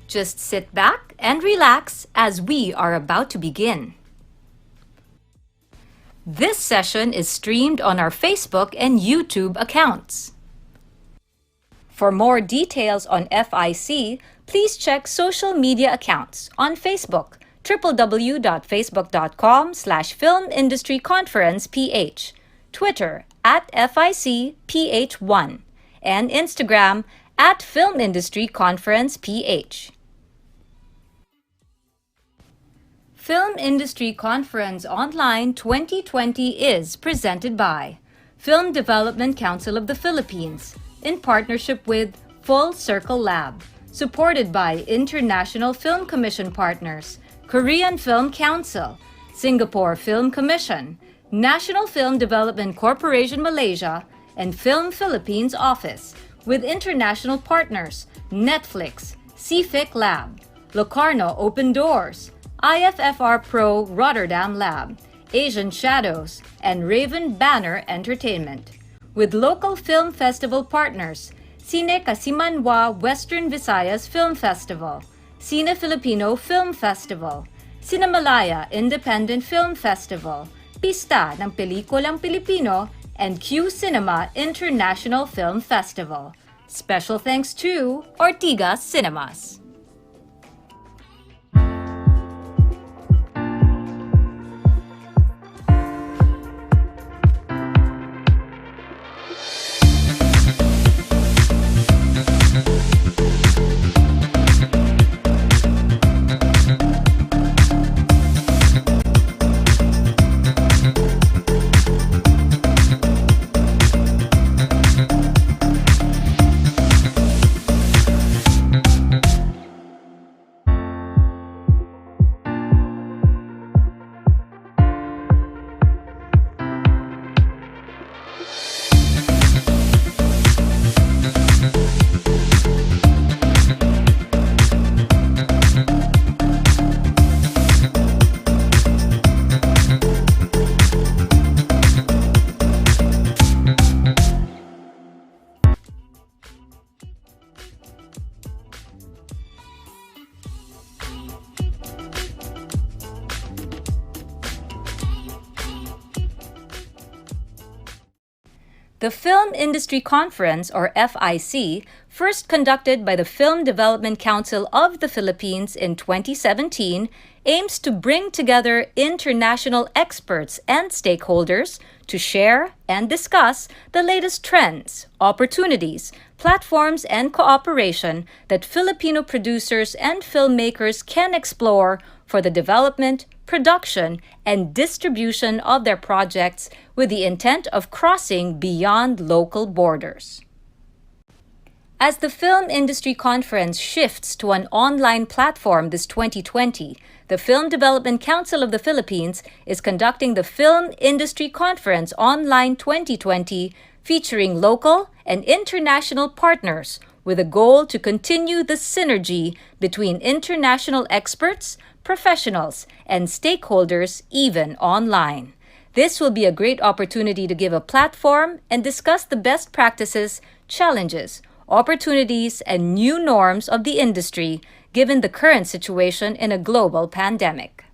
Just sit back and relax as we are about to begin. This session is streamed on our Facebook and YouTube accounts. For more details on FIC, please check social media accounts on Facebook, www.facebook.com/filmindustryconferenceph, Twitter @FICPH1, and Instagram @FilmIndustryConferencePH. Film Industry Conference Online 2020 is presented by Film Development Council of the Philippines in partnership with Full Circle Lab, supported by International Film Commission partners, Korean Film Council, Singapore Film Commission, National Film Development Corporation Malaysia, and Film Philippines office with international partners Netflix, CFIC Lab, Locarno Open Doors, IFFR Pro Rotterdam Lab, Asian Shadows, and Raven Banner Entertainment. With local film festival partners Cine Kasimanwa Western Visayas Film Festival, Cine Filipino Film Festival, Cinemalaya Independent Film Festival, Pista ng Pelikulang Pilipino, and Q Cinema International Film Festival. Special thanks to Ortigas Cinemas. The Film Industry Conference, or FIC, first conducted by the Film Development Council of the Philippines in 2017, aims to bring together international experts and stakeholders to share and discuss the latest trends, opportunities, platforms, and cooperation that Filipino producers and filmmakers can explore for the development, production, and distribution of their projects with the intent of crossing beyond local borders. As the Film Industry Conference shifts to an online platform this 2020, the Film Development Council of the Philippines is conducting the Film Industry Conference Online 2020 featuring local and international partners with a goal to continue the synergy between international experts, professionals, and stakeholders even online. This will be a great opportunity to give a platform and discuss the best practices, challenges, opportunities, and new norms of the industry given the current situation in a global pandemic.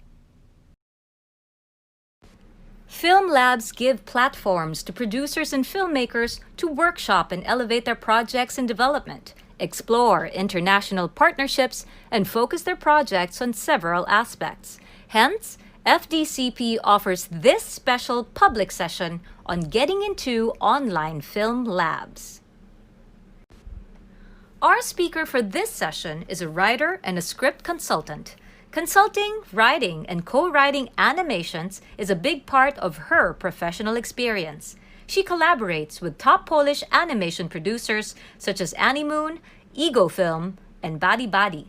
Film labs give platforms to producers and filmmakers to workshop and elevate their projects in development, explore international partnerships, and focus their projects on several aspects. Hence, FDCP offers this special public session on getting into online film labs. Our speaker for this session is a writer and a script consultant. Consulting, writing, and co-writing animations is a big part of her professional experience. She collaborates with top Polish animation producers such as Animoon, Ego Film, and Badi Badi.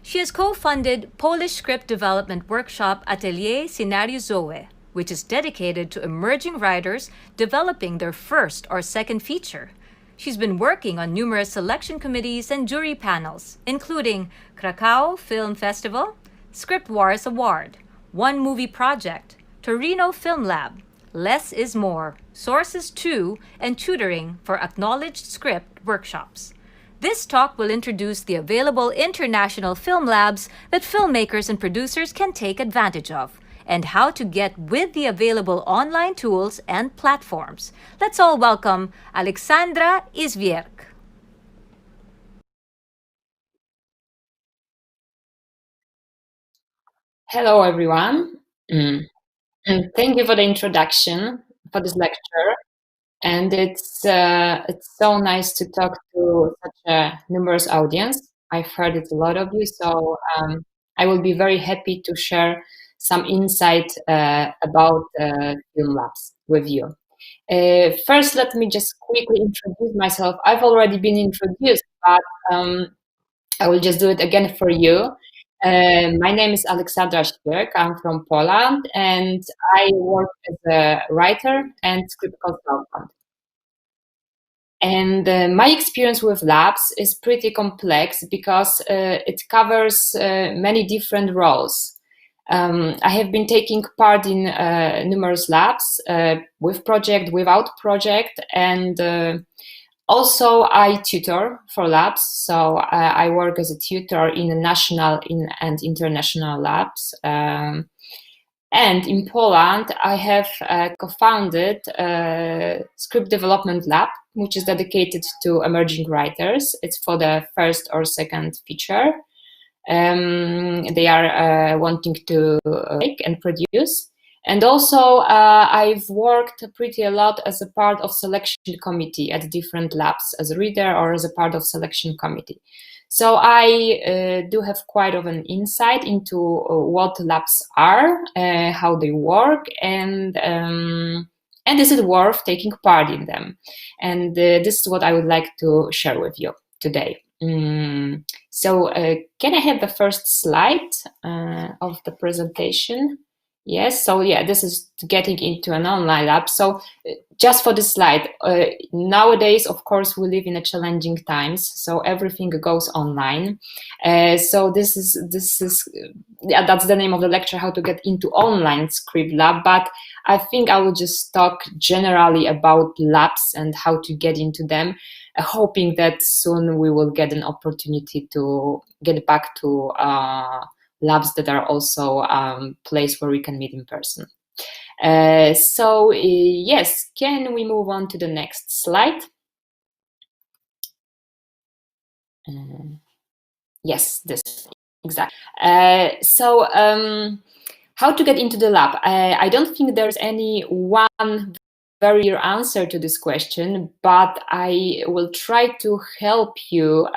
She has co-funded Polish script development workshop Atelier Scenario Zoe, which is dedicated to emerging writers developing their first or second feature. She's been working on numerous selection committees and jury panels, including Krakow Film Festival, Script Wars Award, One Movie Project, Torino Film Lab, Less is More, Sources 2, and tutoring for acknowledged script workshops. This talk will introduce the available international film labs that filmmakers and producers can take advantage of, and how to get with the available online tools and platforms. Let's all welcome Aleksandra Swierk. Hello, everyone. And thank you for the introduction for this lecture. And it's so nice to talk to such a numerous audience. I've heard it's a lot of you, so I will be very happy to share some insight about film labs with you. First, let me just quickly introduce myself. I've already been introduced, but I will just do it again for you. My name is Aleksandra Swierk. I'm from Poland, and I work as a writer and script consultant. And my experience with labs is pretty complex because it covers many different roles. I have been taking part in numerous labs, with project, without project, and also I tutor for labs. So I work as a tutor in national and international labs. And in Poland, I have co-founded a script development lab, which is dedicated to emerging writers. It's for the first or second feature. They are wanting to make and produce. And also, I've worked pretty a lot as a part of selection committee at different labs, as a reader or as a part of selection committee. So I do have quite of an insight into what labs are, how they work, and is it worth taking part in them? And this is what I would like to share with you today. So can I have the first slide of the presentation? Yes, so yeah, this is getting into an online lab. So just for this slide, nowadays, of course, we live in a challenging times, so everything goes online. So this is yeah, that's the name of the lecture, how to get into online script lab. But I think I will just talk generally about labs and how to get into them, hoping that soon we will get an opportunity to get back to labs that are also place where we can meet in person. So yes, can we move on to the next slide? Yes, this exactly. So how to get into the lab? I don't think there's any one very clear answer to this question, but I will try to help you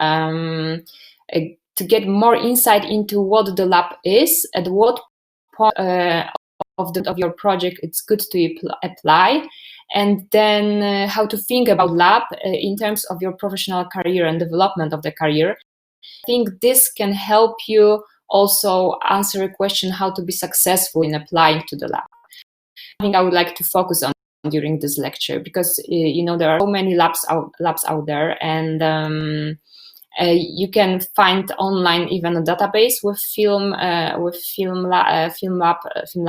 to get more insight into what the lab is, at what point of your project it's good to apply, and then how to think about lab in terms of your professional career and development of the career. I think this can help you also answer a question how to be successful in applying to the lab. I think I would like to focus on during this lecture, because you know, there are so many labs out there, and you can find online even a database with film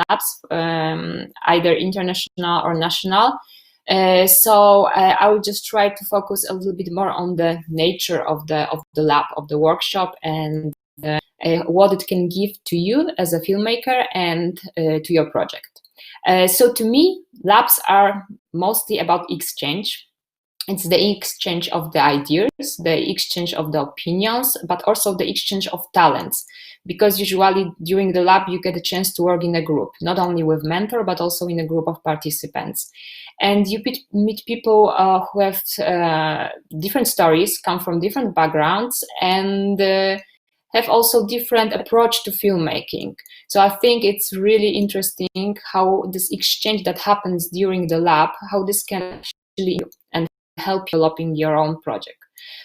labs, either international or national. So I will just try to focus a little bit more on the nature of the lab, of the workshop, and what it can give to you as a filmmaker and to your project. So to me, labs are mostly about exchange. It's the exchange of the ideas, the exchange of the opinions, but also the exchange of talents. Because usually during the lab, you get a chance to work in a group, not only with mentor, but also in a group of participants. And you meet people who have different stories, come from different backgrounds, and have also different approach to filmmaking. So I think it's really interesting how this exchange that happens during the lab, how this can actually and help developing your own project.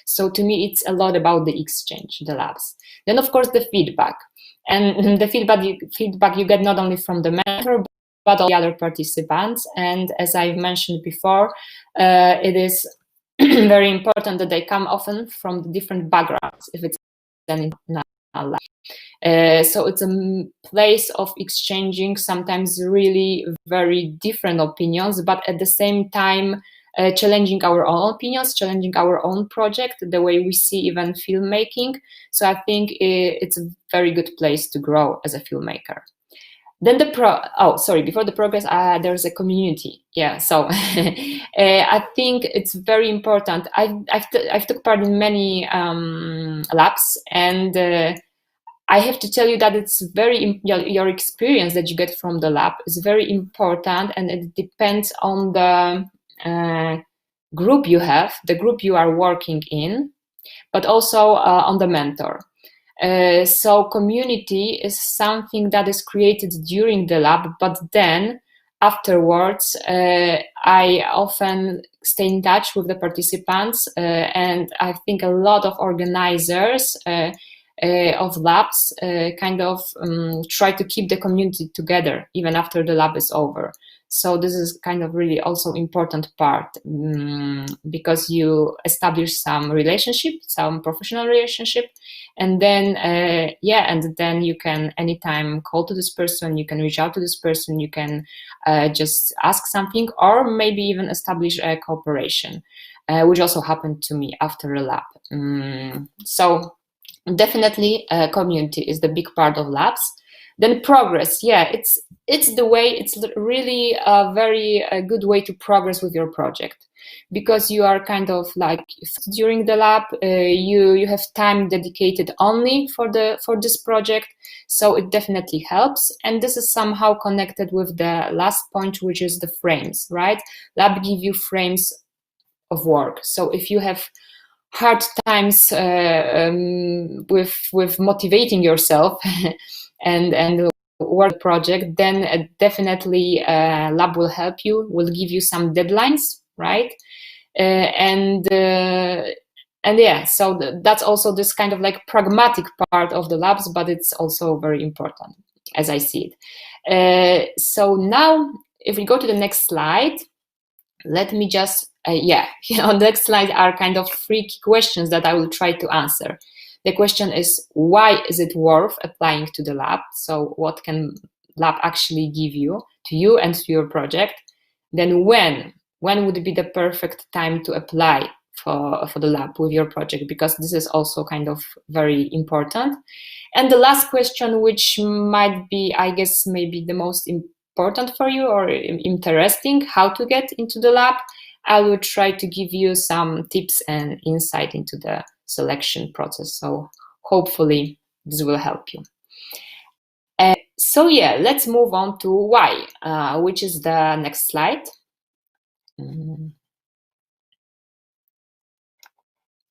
So to me, it's a lot about the exchange, the labs. Then of course the feedback, and the feedback you get not only from the mentor, but all the other participants. And as I've mentioned before, it is very important that they come often from the different backgrounds, if it's an international lab. So it's a place of exchanging sometimes really very different opinions, but at the same time challenging our own opinions, challenging our own project, the way we see even filmmaking. So I think it's a very good place to grow as a filmmaker. Then before the progress, there's a community. Yeah, so I think it's very important. I've took part in many labs, and I have to tell you that it's your experience that you get from the lab is very important, and it depends on the group you have, the group you are working in, but also on the mentor. So community is something that is created during the lab, but then afterwards, I often stay in touch with the participants, and I think a lot of organizers of labs kind of try to keep the community together even after the lab is over. So this is kind of really also important part, because you establish some relationship, some professional relationship, and then and then you can anytime call to this person, you can reach out to this person, you can just ask something, or maybe even establish a cooperation, which also happened to me after a lab. So definitely community is the big part of labs. Then progress, it's the way, it's really a very good way to progress with your project, because you are kind of like during the lab, you have time dedicated only for this project, so it definitely helps. And this is somehow connected with the last point, which is the frames, right? Lab give you frames of work. So if you have hard times with motivating yourself and work project, then definitely lab will help you, will give you some deadlines, right? So that's also this kind of like pragmatic part of the labs, but it's also very important as I see it. So now if we go to the next slide, let me just on the next slide are kind of 3 key questions that I will try to answer. The question is, why is it worth applying to the lab? So what can lab actually give you to you and to your project? Then when would be the perfect time to apply for the lab with your project? Because this is also kind of very important. And the last question, which might be, I guess, maybe the most important for you or interesting, how to get into the lab. I will try to give you some tips and insight into the selection process. So hopefully this will help you. So let's move on to why, which is the next slide.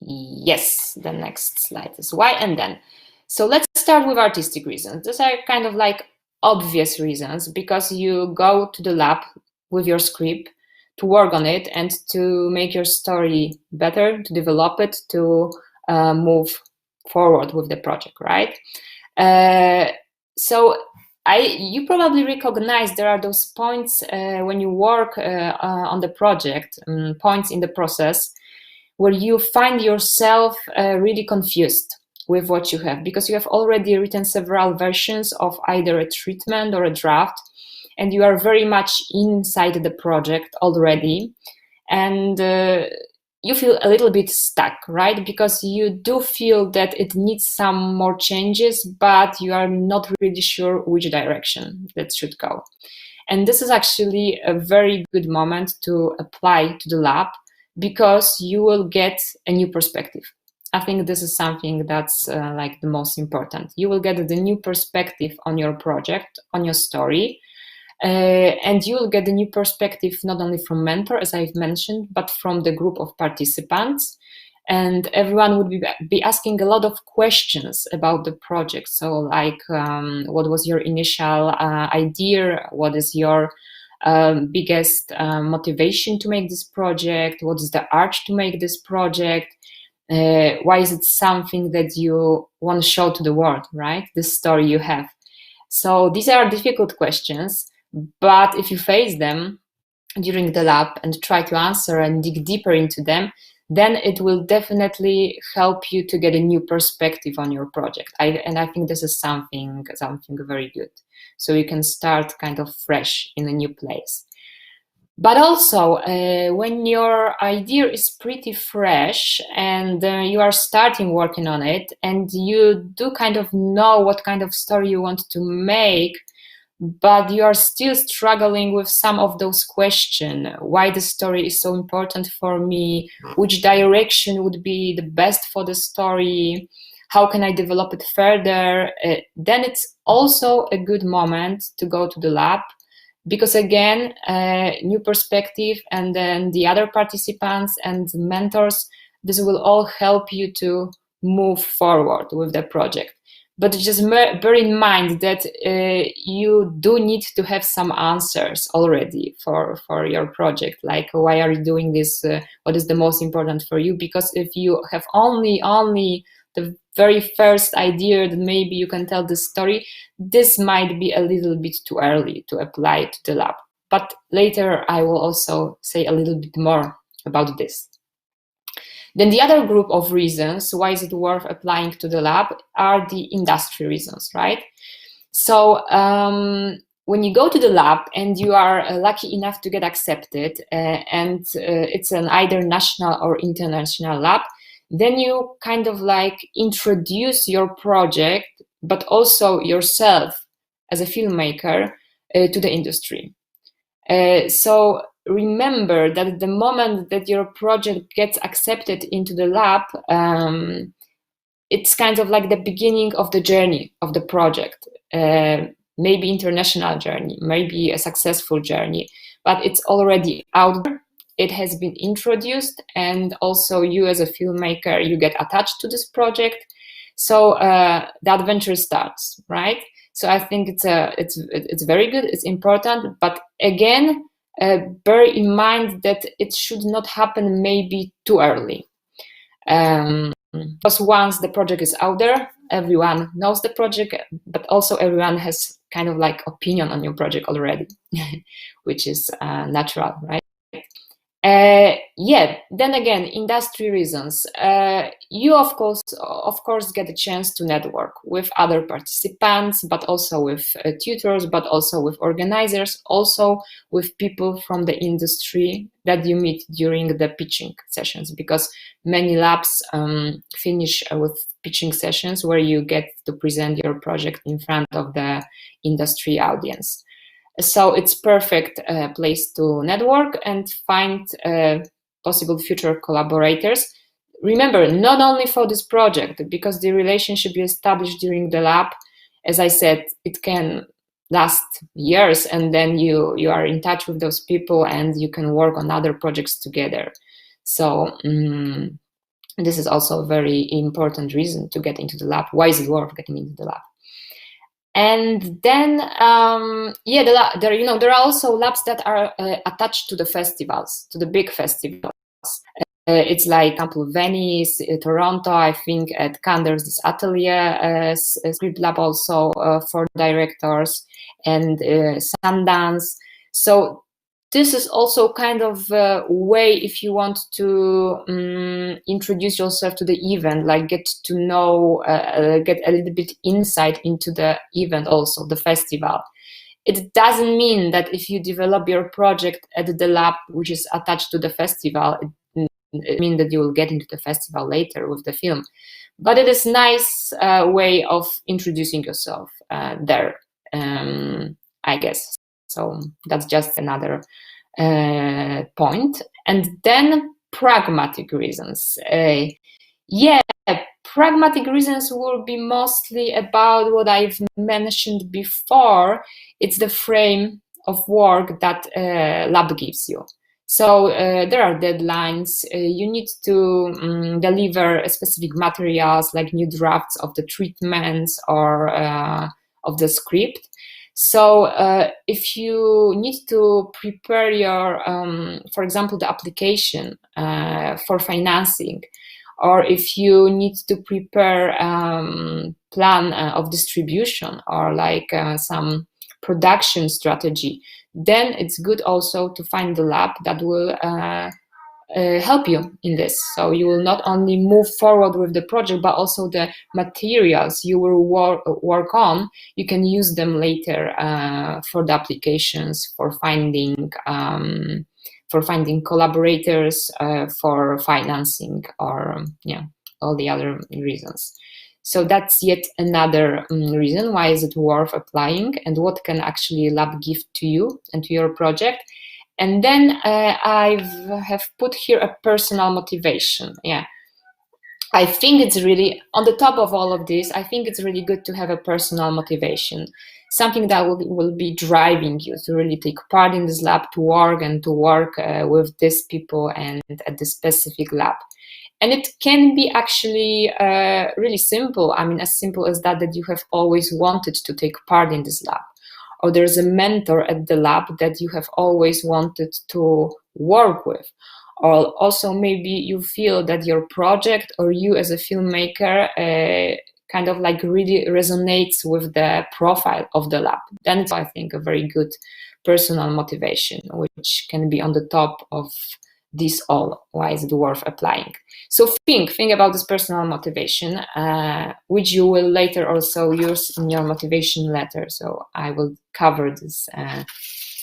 Yes, the next slide is why and then. So let's start with artistic reasons. These are kind of like obvious reasons, because you go to the lab with your script to work on it and to make your story better, to develop it, to move forward with the project, right? You probably recognize there are those points when you work on the project, points in the process where you find yourself really confused with what you have, because you have already written several versions of either a treatment or a draft, and you are very much inside the project already, and you feel a little bit stuck, right? Because you do feel that it needs some more changes, but you are not really sure which direction that should go. And this is actually a very good moment to apply to the lab, because you will get a new perspective. I think this is something that's like the most important. You will get the new perspective on your project, on your story, and you will get a new perspective not only from mentor, as I've mentioned, but from the group of participants. And everyone would be asking a lot of questions about the project. So like, what was your initial idea? What is your biggest motivation to make this project? What is the urge to make this project? Why is it something that you want to show to the world, right? The story you have. So these are difficult questions, but if you face them during the lab and try to answer and dig deeper into them, then it will definitely help you to get a new perspective on your project. I think this is something very good. So you can start kind of fresh in a new place. But also, when your idea is pretty fresh and you are starting working on it, and you do kind of know what kind of story you want to make, but you are still struggling with some of those questions. Why the story is so important for me? Which direction would be the best for the story? How can I develop it further? Then it's also a good moment to go to the lab, because again, new perspective, and then the other participants and mentors, this will all help you to move forward with the project. But just bear in mind that you do need to have some answers already for your project, like why are you doing this, what is the most important for you? Because if you have only the very first idea that maybe you can tell the story, this might be a little bit too early to apply to the lab. but later I will also say a little bit more about this. Then the other group of reasons why is it worth applying to the lab are the industry reasons, right? So when you go to the lab and you are lucky enough to get accepted, and it's an either national or international lab, then you kind of like introduce your project, but also yourself as a filmmaker to the industry. So remember that the moment that your project gets accepted into the lab, it's kind of like the beginning of the journey of the project. Maybe international journey, maybe a successful journey, but it's already out there. It has been introduced, and also you as a filmmaker, you get attached to this project. So the adventure starts, right? So I think it's very good. It's important, but again, bear in mind that it should not happen maybe too early. Because once the project is out there, everyone knows the project, but also everyone has kind of like opinion on your project already, which is natural, right? Then again, industry reasons. You of course get a chance to network with other participants, but also with tutors, but also with organizers, also with people from the industry that you meet during the pitching sessions, because many labs finish with pitching sessions where you get to present your project in front of the industry audience. So it's perfect place to network and find possible future collaborators. Remember, not only for this project, because the relationship you establish during the lab, as I said, it can last years, and then you are in touch with those people and you can work on other projects together. So this is also a very important reason to get into the lab. Why is it worth getting into the lab? And then, there are also labs that are attached to the festivals, to the big festivals. It's like, for example, Venice, Toronto. I think at Cannes there's this Atelier script lab also for directors, and Sundance. So this is also kind of a way if you want to introduce yourself to the event, like get to know, get a little bit insight into the event, also the festival. It doesn't mean that if you develop your project at the lab, which is attached to the festival, it means that you will get into the festival later with the film. But it is a nice way of introducing yourself there, I guess. So that's just another point. And then pragmatic reasons. Pragmatic reasons will be mostly about what I've mentioned before. It's the frame of work that lab gives you. So there are deadlines. You need to deliver specific materials like new drafts of the treatments or of the script. So if you need to prepare your, for example, the application for financing, or if you need to prepare plan of distribution or like some production strategy, then it's good also to find the lab that will help you in this. So you will not only move forward with the project, but also the materials you will work on, you can use them later for the applications, for finding collaborators, for financing, or all the other reasons. So that's yet another reason why is it worth applying, and what can actually lab give to you and to your project. And then I have put here a personal motivation. I think it's really, on the top of all of this, I think it's really good to have a personal motivation, something that will be driving you to really take part in this lab, to work with these people and at this specific lab. And it can be actually really simple. I mean, as simple as that you have always wanted to take part in this lab, or there's a mentor at the lab that you have always wanted to work with. Or also maybe you feel that your project or you as a filmmaker kind of like really resonates with the profile of the lab. Then it's, I think, a very good personal motivation, which can be on the top of this all. Why is it worth applying? So think about this personal motivation, which you will later also use in your motivation letter. So I will cover this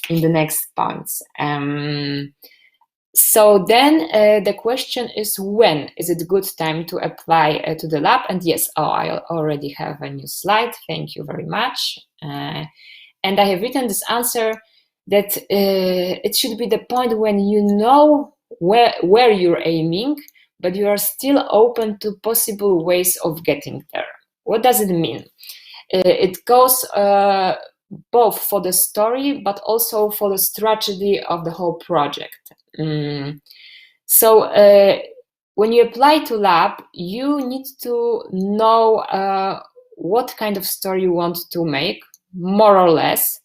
in the next points. So then the question is, when is it a good time to apply to the lab? And yes, I already have a new slide. Thank you very much. And I have written this answer that it should be the point when you know where you're aiming, but you are still open to possible ways of getting there. What does it mean? It goes both for the story, but also for the strategy of the whole project. So when you apply to lab, you need to know what kind of story you want to make, more or less.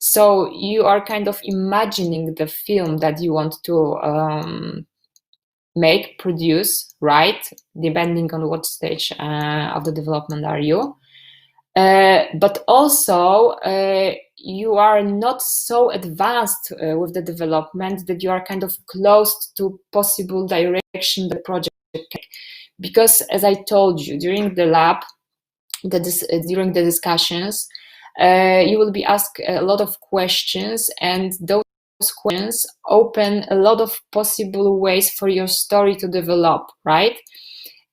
So you are kind of imagining the film that you want to make, produce, write, depending on what stage of the development are you. But also you are not so advanced with the development that you are kind of close to possible direction the project can. Because as I told you, during the lab, during the discussions, you will be asked a lot of questions, and those questions open a lot of possible ways for your story to develop, right?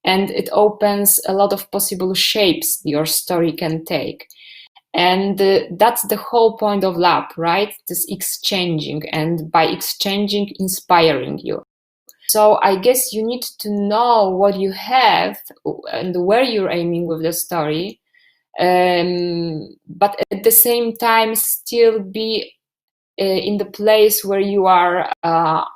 And it opens a lot of possible shapes your story can take. And that's the whole point of lab, right? This exchanging, and by exchanging, inspiring you. So I guess you need to know what you have and where you're aiming with the story, but at the same time still be in the place where you are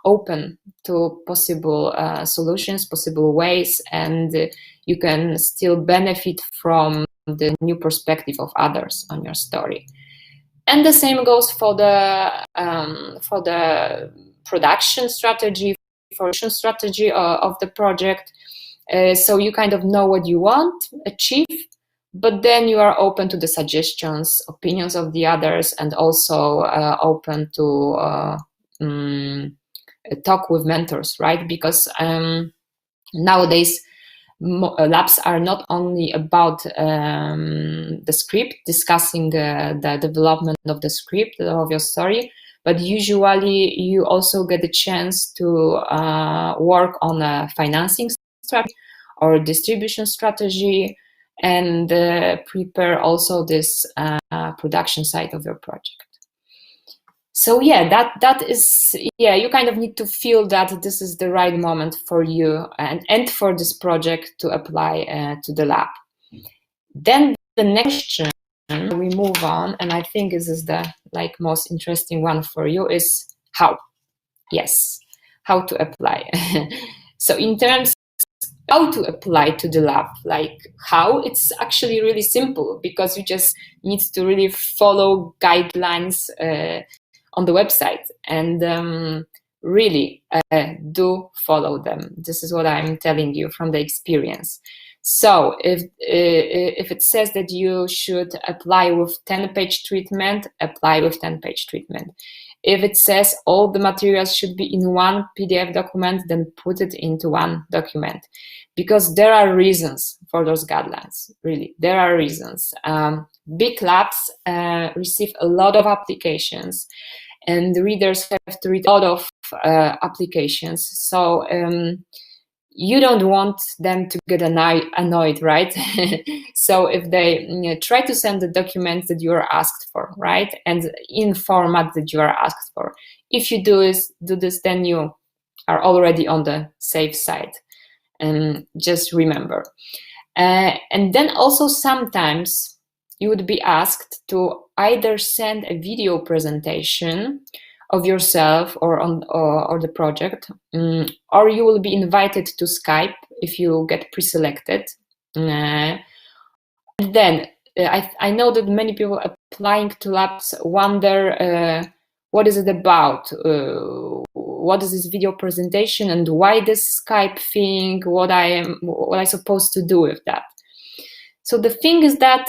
open to possible solutions, possible ways, and you can still benefit from the new perspective of others on your story. And the same goes for the production strategy, of the project. So you kind of know what you want to achieve, but then you are open to the suggestions, opinions of the others, and also open to talk with mentors, right? Because nowadays labs are not only about the script, discussing the development of the script of your story, but usually you also get a chance to work on a financing strategy or distribution strategy, and prepare also this production side of your project. So yeah, that is, yeah, you kind of need to feel that this is the right moment for you and for this project to apply to the lab. Then the next question, we move on, and I think this is the most interesting one for you, is how. Yes, how to apply. So in terms how to apply to the lab, how, it's actually really simple, because you just need to really follow guidelines on the website, and really do follow them. This is what I'm telling you from the experience. So if it says that you should apply with 10-page treatment, apply with 10-page treatment. If it says all the materials should be in one PDF document, then put it into one document, because there are reasons for those guidelines. Really, there are reasons. Big labs receive a lot of applications, and the readers have to read a lot of applications. So you don't want them to get annoyed, right? So if they try to send the documents that you are asked for, right, and in format that you are asked for, if you do this, then you are already on the safe side. And just remember. And then also sometimes you would be asked to either send a video presentation of yourself or the project, or you will be invited to Skype if you get pre-selected. And then I know that many people applying to labs wonder what is it about, what is this video presentation, and why this Skype thing, what I supposed to do with that. So the thing is that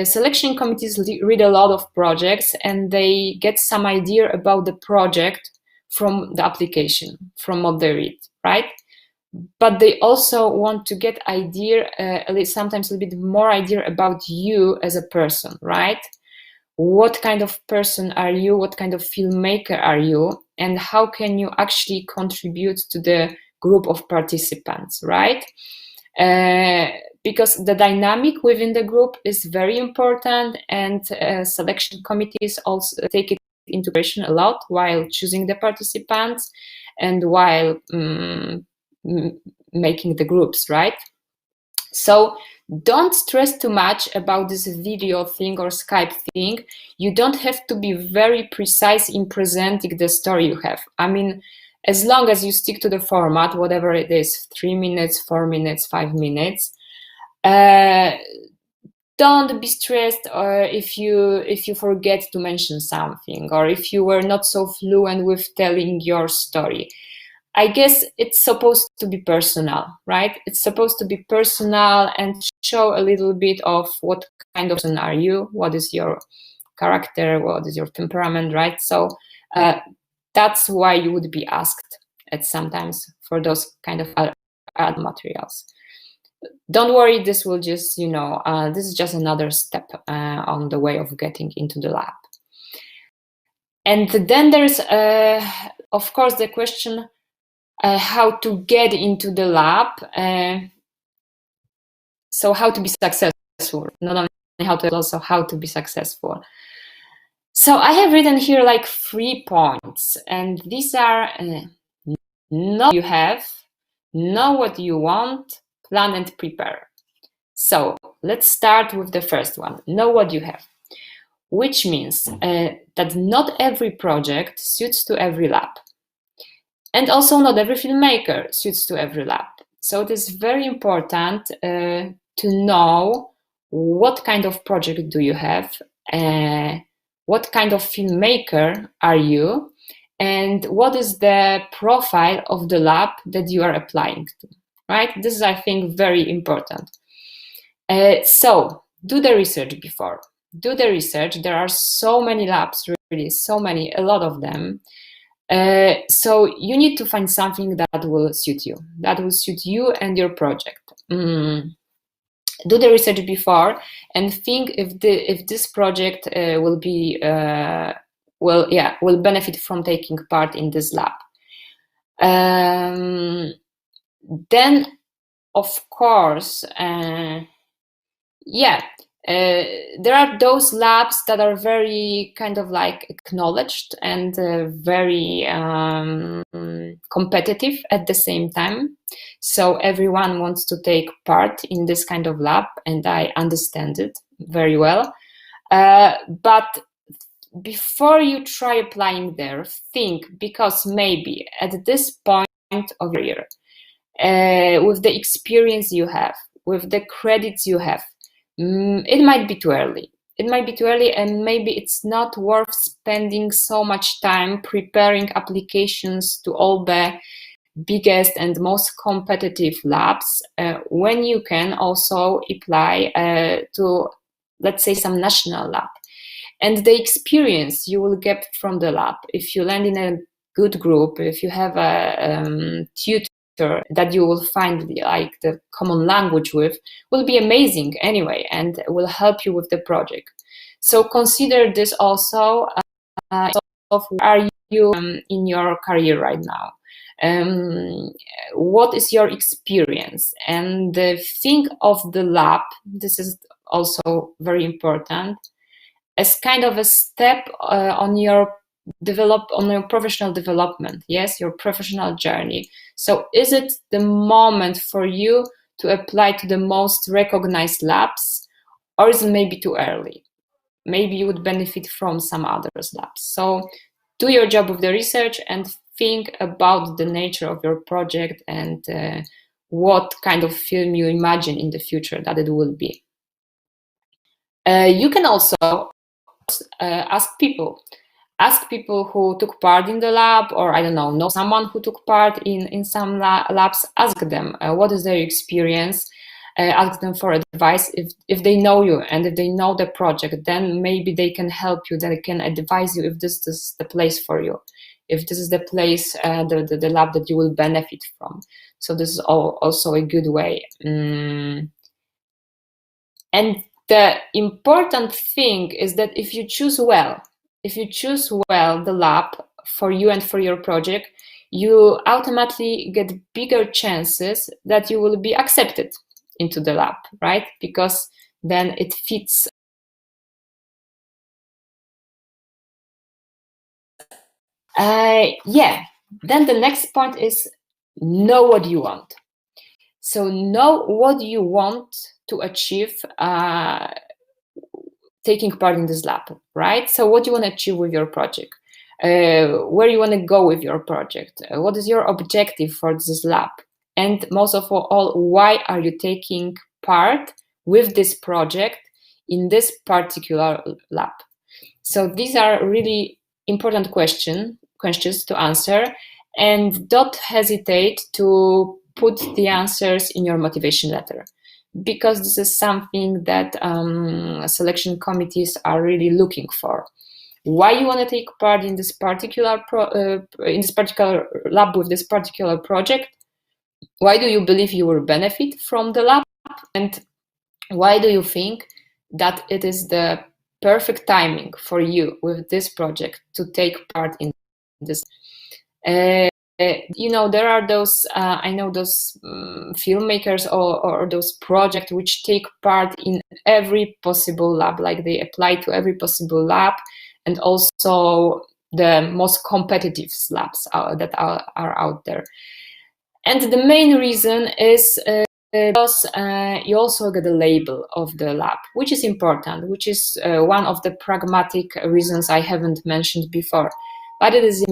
selection committees read a lot of projects and they get some idea about the project from the application, from what they read, right? But they also want to get idea, sometimes a little bit more idea about you as a person, right? What kind of person are you? What kind of filmmaker are you? And how can you actually contribute to the group of participants, right? Because the dynamic within the group is very important, and selection committees also take it into consideration a lot while choosing the participants and while making the groups, right? So don't stress too much about this video thing or Skype thing. You don't have to be very precise in presenting the story you have. I mean, as long as you stick to the format, whatever it is, 3 minutes, 4 minutes, 5 minutes, don't be stressed or if you forget to mention something, or if you were not so fluent with telling your story. I guess it's supposed to be personal, right? It's supposed to be personal and show a little bit of what kind of person are you, what is your character, what is your temperament, right? So that's why you would be asked at sometimes for those kind of ad materials. Don't worry, this will just, this is just another step on the way of getting into the lab. And then there's, of course, the question, how to get into the lab. So how to be successful, not only how to, also how to be successful. So I have written here like 3 points, and these are know what you have, know what you want, plan and prepare. So let's start with the first one, know what you have, which means that not every project suits to every lab. And also not every filmmaker suits to every lab. So it is very important to know what kind of project do you have, what kind of filmmaker are you, and what is the profile of the lab that you are applying to, right? This is, I think, very important. So do the research before. Do the research. There are so many labs, really, so many, a lot of them. So you need to find something that will suit you, and your project. Do the research before and think if this project will benefit from taking part in this lab. Then, of course, there are those labs that are very kind of like acknowledged and very competitive at the same time. So everyone wants to take part in this kind of lab, and I understand it very well. But before you try applying there, think, because maybe at this point of your career, with the experience you have, with the credits you have, it might be too early. It might be too early, and maybe it's not worth spending so much time preparing applications to all the biggest and most competitive labs when you can also apply to, let's say, some national lab. And the experience you will get from the lab, if you land in a good group, if you have a tutor that you will find like the common language with, will be amazing anyway, and will help you with the project. So consider this also. Where are you in your career right now? What is your experience? And think of the lab, this is also very important, as kind of a step on your professional development, yes, your professional journey. So is it the moment for you to apply to the most recognized labs, or is it maybe too early? Maybe you would benefit from some other labs. So do your job with the research and think about the nature of your project and what kind of film you imagine in the future that it will be. You can also ask people who took part in the lab, or I don't know someone who took part in some labs. Ask them what is their experience, ask them for advice. If they know you and if they know the project, then maybe they can help you, they can advise you if this is the place for you, if this is the place, the lab that you will benefit from. So this is also a good way. And the important thing is that if you choose well the lab for you and for your project, you automatically get bigger chances that you will be accepted into the lab, right? Because then it fits. Then the next point is know what you want. So know what you want to achieve taking part in this lab, right? So what you want to achieve with your project, where you want to go with your project, what is your objective for this lab, and most of all, why are you taking part with this project in this particular lab? So these are really important questions to answer, and don't hesitate to put the answers in your motivation letter, because this is something that selection committees are really looking for. Why you want to take part in this particular lab with this particular project? Why do you believe you will benefit from the lab? And why do you think that it is the perfect timing for you with this project to take part in this? There are those, I know those filmmakers or those projects which take part in every possible lab, like they apply to every possible lab, and also the most competitive labs that are out there. And the main reason is because you also get a label of the lab, which is important, which is one of the pragmatic reasons I haven't mentioned before. But it is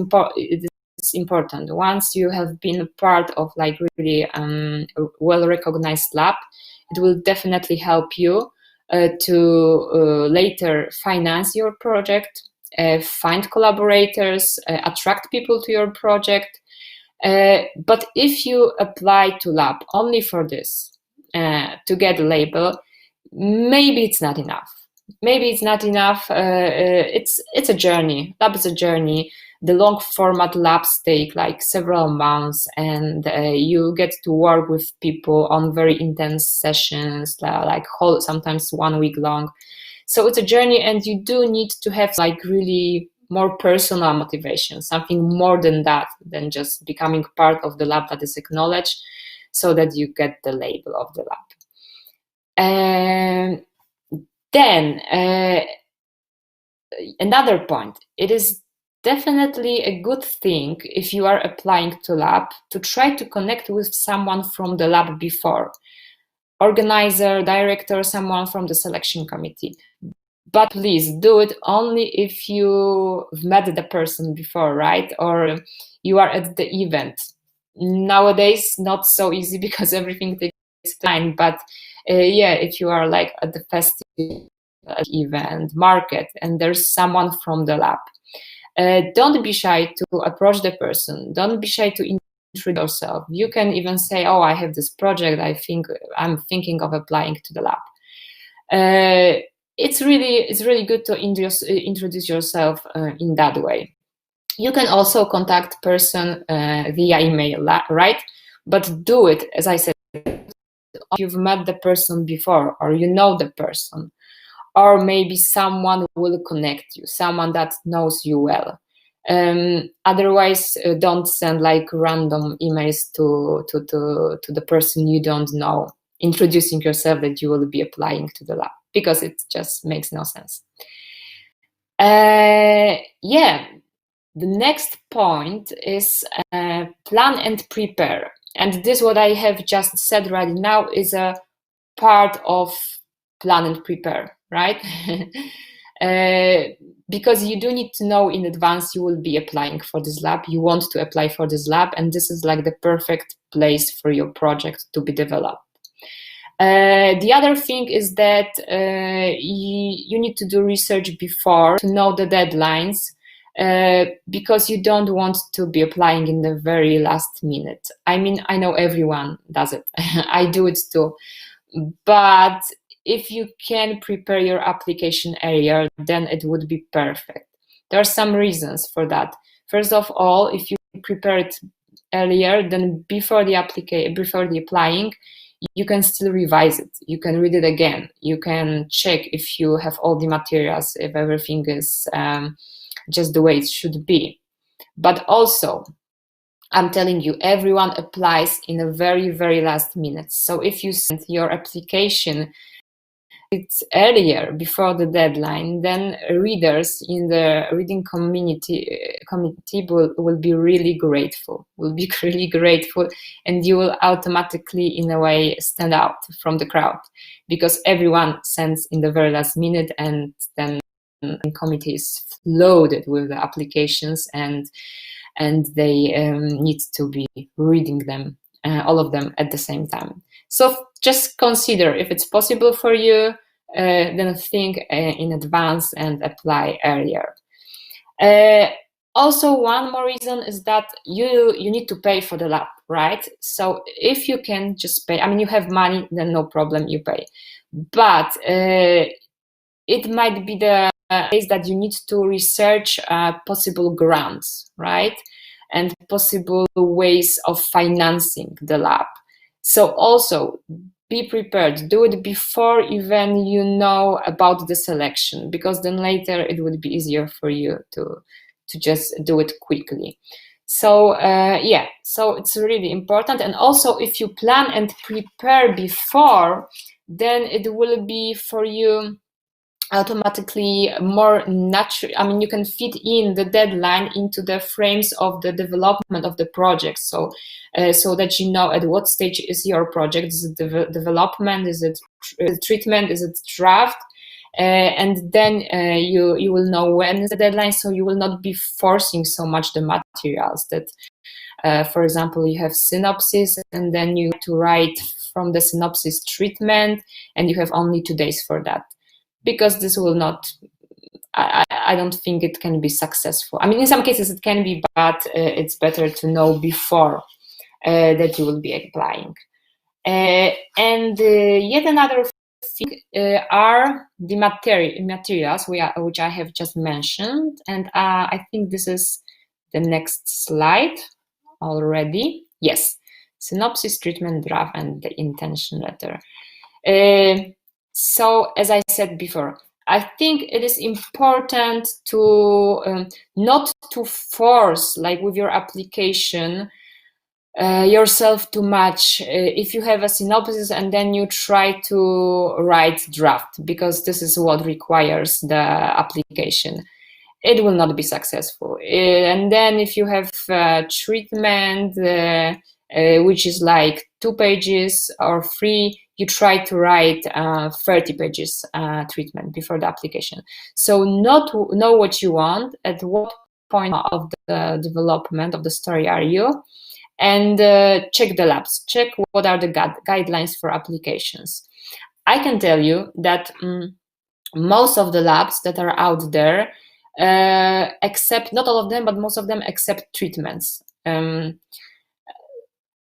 important. Once you have been part of like really well-recognized lab, it will definitely help you to later finance your project, find collaborators, attract people to your project. But if you apply to lab only for this, to get a label, maybe it's not enough. It's a journey. Lab is a journey. The long format labs take like several months, and you get to work with people on very intense sessions, like whole, sometimes 1 week long. So it's a journey, and you do need to have like really more personal motivation, something more than that, than just becoming part of the lab that is acknowledged, so that you get the label of the lab. And then another point, it is definitely a good thing if you are applying to lab to try to connect with someone from the lab before, organizer, director, someone from the selection committee. But please do it only if you've met the person before, right? Or you are at the event. Nowadays, not so easy because everything takes time. But if you are like at the festival, event, market, and there's someone from the lab, don't be shy to approach the person. Don't be shy to introduce yourself. You can even say, "Oh, I have this project. I'm thinking of applying to the lab." It's really good to introduce yourself in that way. You can also contact person via email, right? But do it, as I said, if you've met the person before, or you know the person, or maybe someone will connect you, someone that knows you well. Otherwise, don't send like random emails to the person you don't know, introducing yourself that you will be applying to the lab, because it just makes no sense. The next point is plan and prepare. And this, what I have just said right now, is a part of plan and prepare, right? Because you do need to know in advance you will be applying for this lab, you want to apply for this lab, and this is like the perfect place for your project to be developed. The other thing is that you need to do research before to know the deadlines, because you don't want to be applying in the very last minute. I mean, I know everyone does it. I do it too. But if you can prepare your application earlier, then it would be perfect. There are some reasons for that. First of all, if you prepare it earlier, then before the applying, you can still revise it. You can read it again. You can check if you have all the materials, if everything is just the way it should be. But also, I'm telling you, everyone applies in a very, very last minute. So if you send your application it's earlier before the deadline, then readers in the reading community will be really grateful, and you will automatically, in a way, stand out from the crowd, because everyone sends in the very last minute, and then the committee is loaded with the applications, and they need to be reading them, all of them at the same time. So just consider if it's possible for you, then think in advance and apply earlier. Also, one more reason is that you need to pay for the lab, right? So if you can just pay, I mean, you have money, then no problem, you pay. But it might be the case that you need to research possible grants, right? And possible ways of financing the lab. So also be prepared, do it before even you know about the selection, because then later it would be easier for you to just do it quickly. So yeah, so it's really important. And also, if you plan and prepare before, then it will be for you automatically more natural. I mean, you can fit in the deadline into the frames of the development of the project, so so that you know at what stage is your project. Is it development, is it treatment, is it draft, and then you will know when is the deadline, so you will not be forcing so much the materials that for example, you have synopsis, and then you have to write from the synopsis treatment, and you have only 2 days for that, because this will not, I don't think it can be successful. I mean, in some cases it can be, but it's better to know before that you will be applying. And yet another thing are the materials which I have just mentioned. And I think this is the next slide already. Yes, synopsis, treatment, draft, and the intention letter. So, as I said before, I think it is important to not to force, like with your application, yourself too much. If you have a synopsis and then you try to write draft, because this is what requires the application, it will not be successful. And then if you have treatment, which is like 2 pages or 3, you try to write 30 pages treatment before the application. So know what you want, at what point of the development of the story are you, and check the labs, check what are the guidelines for applications. I can tell you that most of the labs that are out there, except, not all of them, but most of them accept treatments.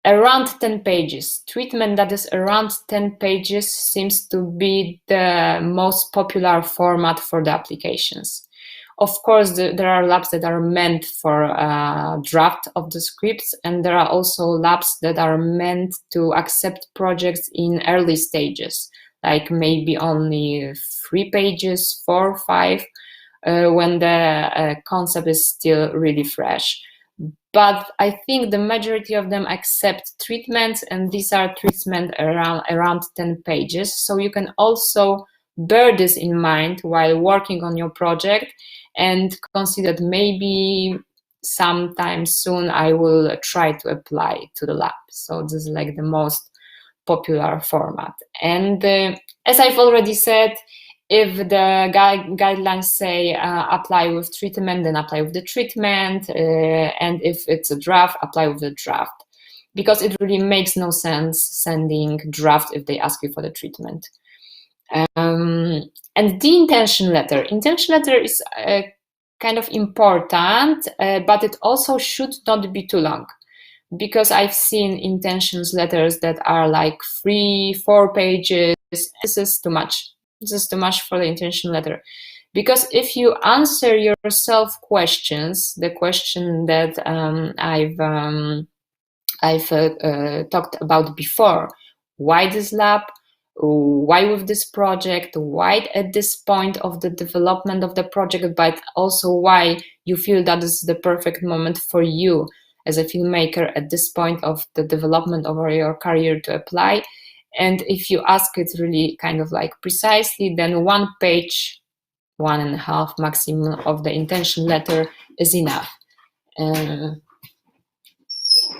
Around 10 pages. Treatment that is around 10 pages seems to be the most popular format for the applications. Of course, there are labs that are meant for draft of the scripts, and there are also labs that are meant to accept projects in early stages, like maybe only 3 pages, 4, 5, when the concept is still really fresh. But I think the majority of them accept treatments, and these are treatments around 10 pages. So you can also bear this in mind while working on your project, and consider that maybe sometime soon I will try to apply to the lab. So this is like the most popular format. And as I've already said, if the guidelines say apply with treatment, then apply with the treatment. And if it's a draft, apply with the draft. Because it really makes no sense sending draft if they ask you for the treatment. And the intention letter. Intention letter is kind of important, but it also should not be too long. because I've seen intentions letters that are like 3-4 pages. This is too much. This is too much for the intention letter. Because if you answer yourself questions, the question that I've talked about before, why this lab, why with this project, why at this point of the development of the project, but also why you feel that is the perfect moment for you as a filmmaker at this point of the development of your career to apply. And if you ask it really kind of like precisely, then 1 page, 1.5 maximum of the intention letter is enough.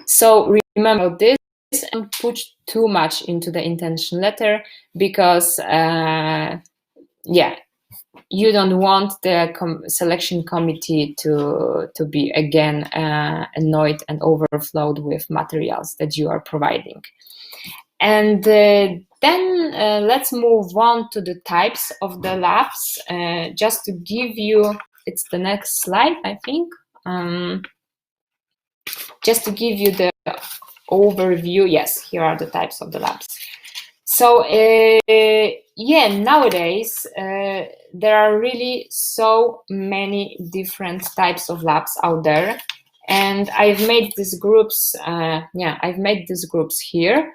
So remember this, and put too much into the intention letter, because you don't want the selection committee to be again annoyed and overflowed with materials that you are providing. And then let's move on to the types of the labs. Just to give you, it's the next slide, I think. Just to give you the overview, yes, here are the types of the labs. So nowadays there are really so many different types of labs out there, and I've made these groups. I've made these groups here.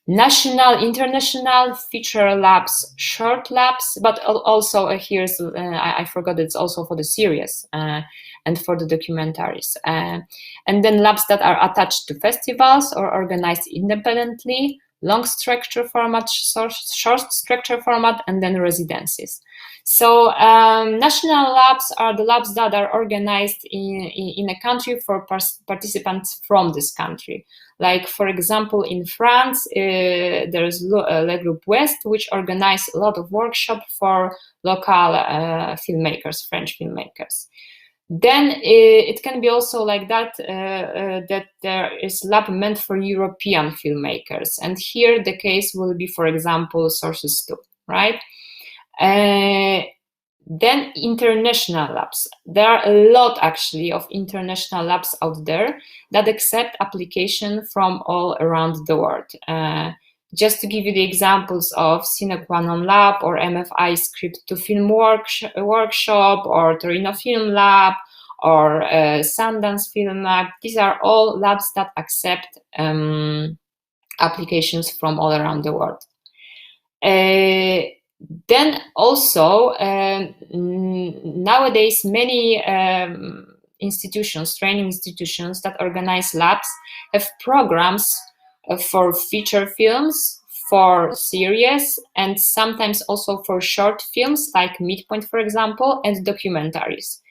National, international, feature labs, short labs, but also here's, I forgot, it's also for the series and for the documentaries. And then labs that are attached to festivals or organized independently, long structure format, short structure format, and then residencies. So national labs are the labs that are organized in a country for participants from this country. Like, for example, in France, there's Le Groupe West, which organizes a lot of workshops for local filmmakers, French filmmakers. Then it can be also like that, that there is lab meant for European filmmakers. And here the case will be, for example, Sources 2, right? Then international labs. There are a lot actually of international labs out there that accept application from all around the world. Just to give you the examples of Sine Qua Non Lab or MFI Script to Film Workshop or Torino Film Lab or Sundance Film Lab. These are all labs that accept applications from all around the world. Then also, nowadays, many institutions, training institutions that organize labs have programs for feature films, for series, and sometimes also for short films like Midpoint, for example, and documentaries.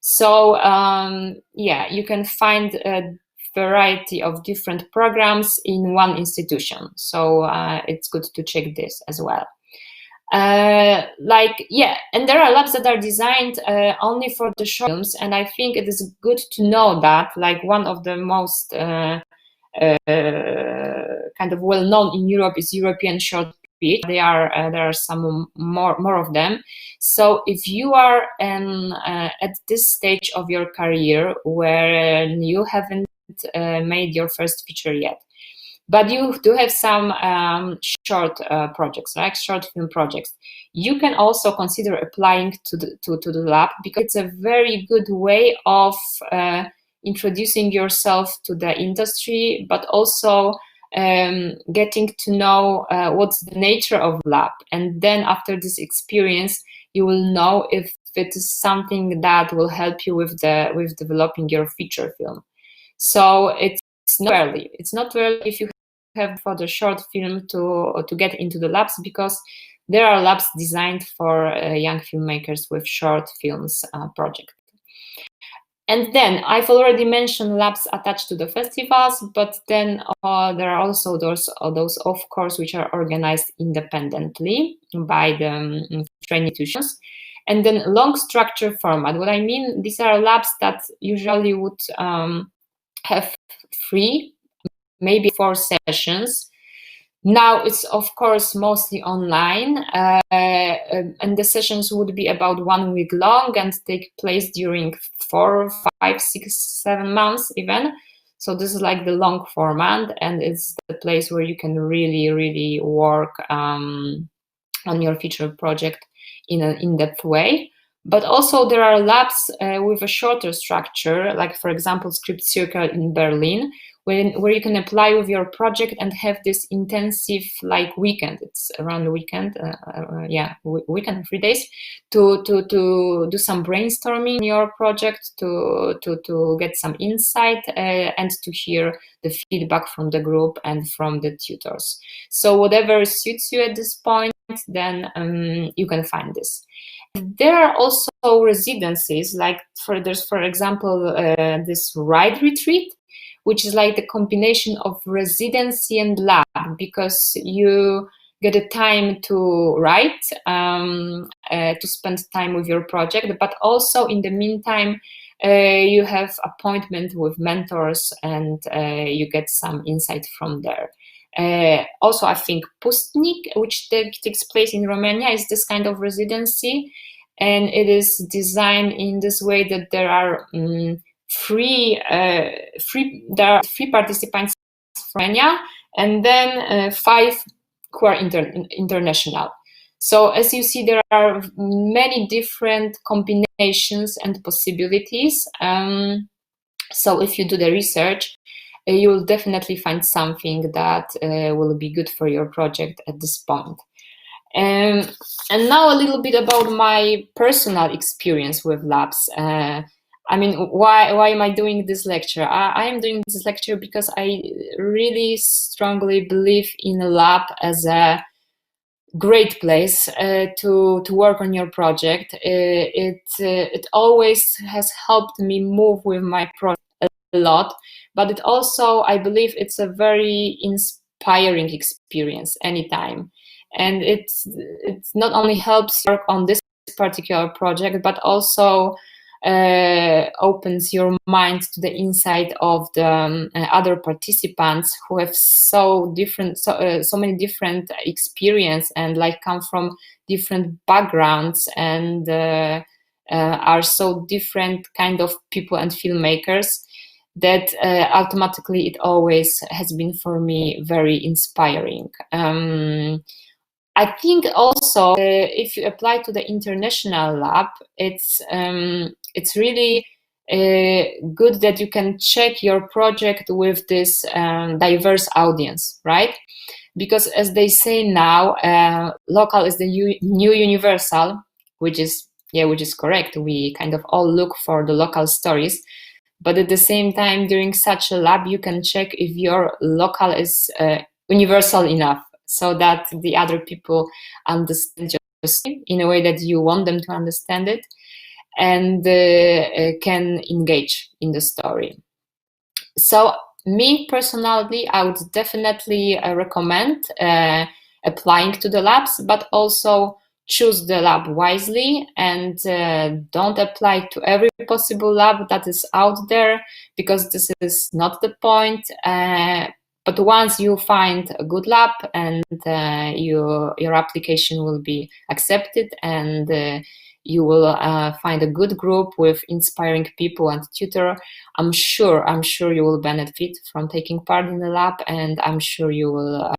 So you can find a variety of different programs in one institution. So it's good to check this as well. And there are labs that are designed only for the short films, and I think it is good to know that, like, one of the most kind of well-known in Europe is European Short Pitch. There are some more of them. So if you are at this stage of your career where you haven't made your first feature yet, but you do have some short projects, like short film projects, you can also consider applying to the lab, because it's a very good way of introducing yourself to the industry, but also getting to know what's the nature of lab. And then after this experience, you will know if it is something that will help you with developing your feature film. So it's not early if you have for the short film to get into the labs, because there are labs designed for young filmmakers with short films project. And then I've already mentioned labs attached to the festivals, but then there are also those of course, which are organized independently by the training institutions. And then long structure format. What I mean, these are labs that usually would have 3, maybe 4 sessions. Now it's of course mostly online, and the sessions would be about 1 week long and take place during 4, 5, 6, 7 months even. So this is like the long format, and it's the place where you can really work on your future project in an in-depth way. But also there are labs with a shorter structure, like for example Script Circle in Berlin, where you can apply with your project and have this intensive like weekend. It's around the weekend, weekend, 3 days, to do some brainstorming in your project, to get some insight, and to hear the feedback from the group and from the tutors. So whatever suits you at this point, then you can find this. There are also residencies, like there's for example this Ride Retreat, which is like the combination of residency and lab, because you get a time to write, to spend time with your project, but also in the meantime you have appointment with mentors, and you get some insight from there. Also, I think Pustnik, which takes place in Romania, is this kind of residency, and it is designed in this way that there are free participants from Romania, and then 5 who are international. So as you see, there are many different combinations and possibilities. So if you do the research, you will definitely find something that will be good for your project at this point. And now a little bit about my personal experience with labs. I mean, why am I doing this lecture? I am doing this lecture because I really strongly believe in a lab as a great place to work on your project. It always has helped me move with my project a lot, but it also, I believe, it's a very inspiring experience anytime, and it's not only helps you work on this particular project, but also opens your mind to the insight of the other participants who have so many different experience, and like come from different backgrounds, and are so different kind of people and filmmakers, that automatically it always has been for me very inspiring. I think also if you apply to the international lab, it's really good that you can check your project with this diverse audience, right? Because as they say now, local is the new universal, which is correct. We kind of all look for the local stories, but at the same time, during such a lab, you can check if your local is universal enough, so that the other people understand just in a way that you want them to understand it, and can engage in the story. So me personally, I would definitely recommend applying to the labs, but also choose the lab wisely, and don't apply to every possible lab that is out there, because this is not the point. But once you find a good lab, and your application will be accepted, and you will find a good group with inspiring people and tutor, I'm sure you will benefit from taking part in the lab, and I'm sure you will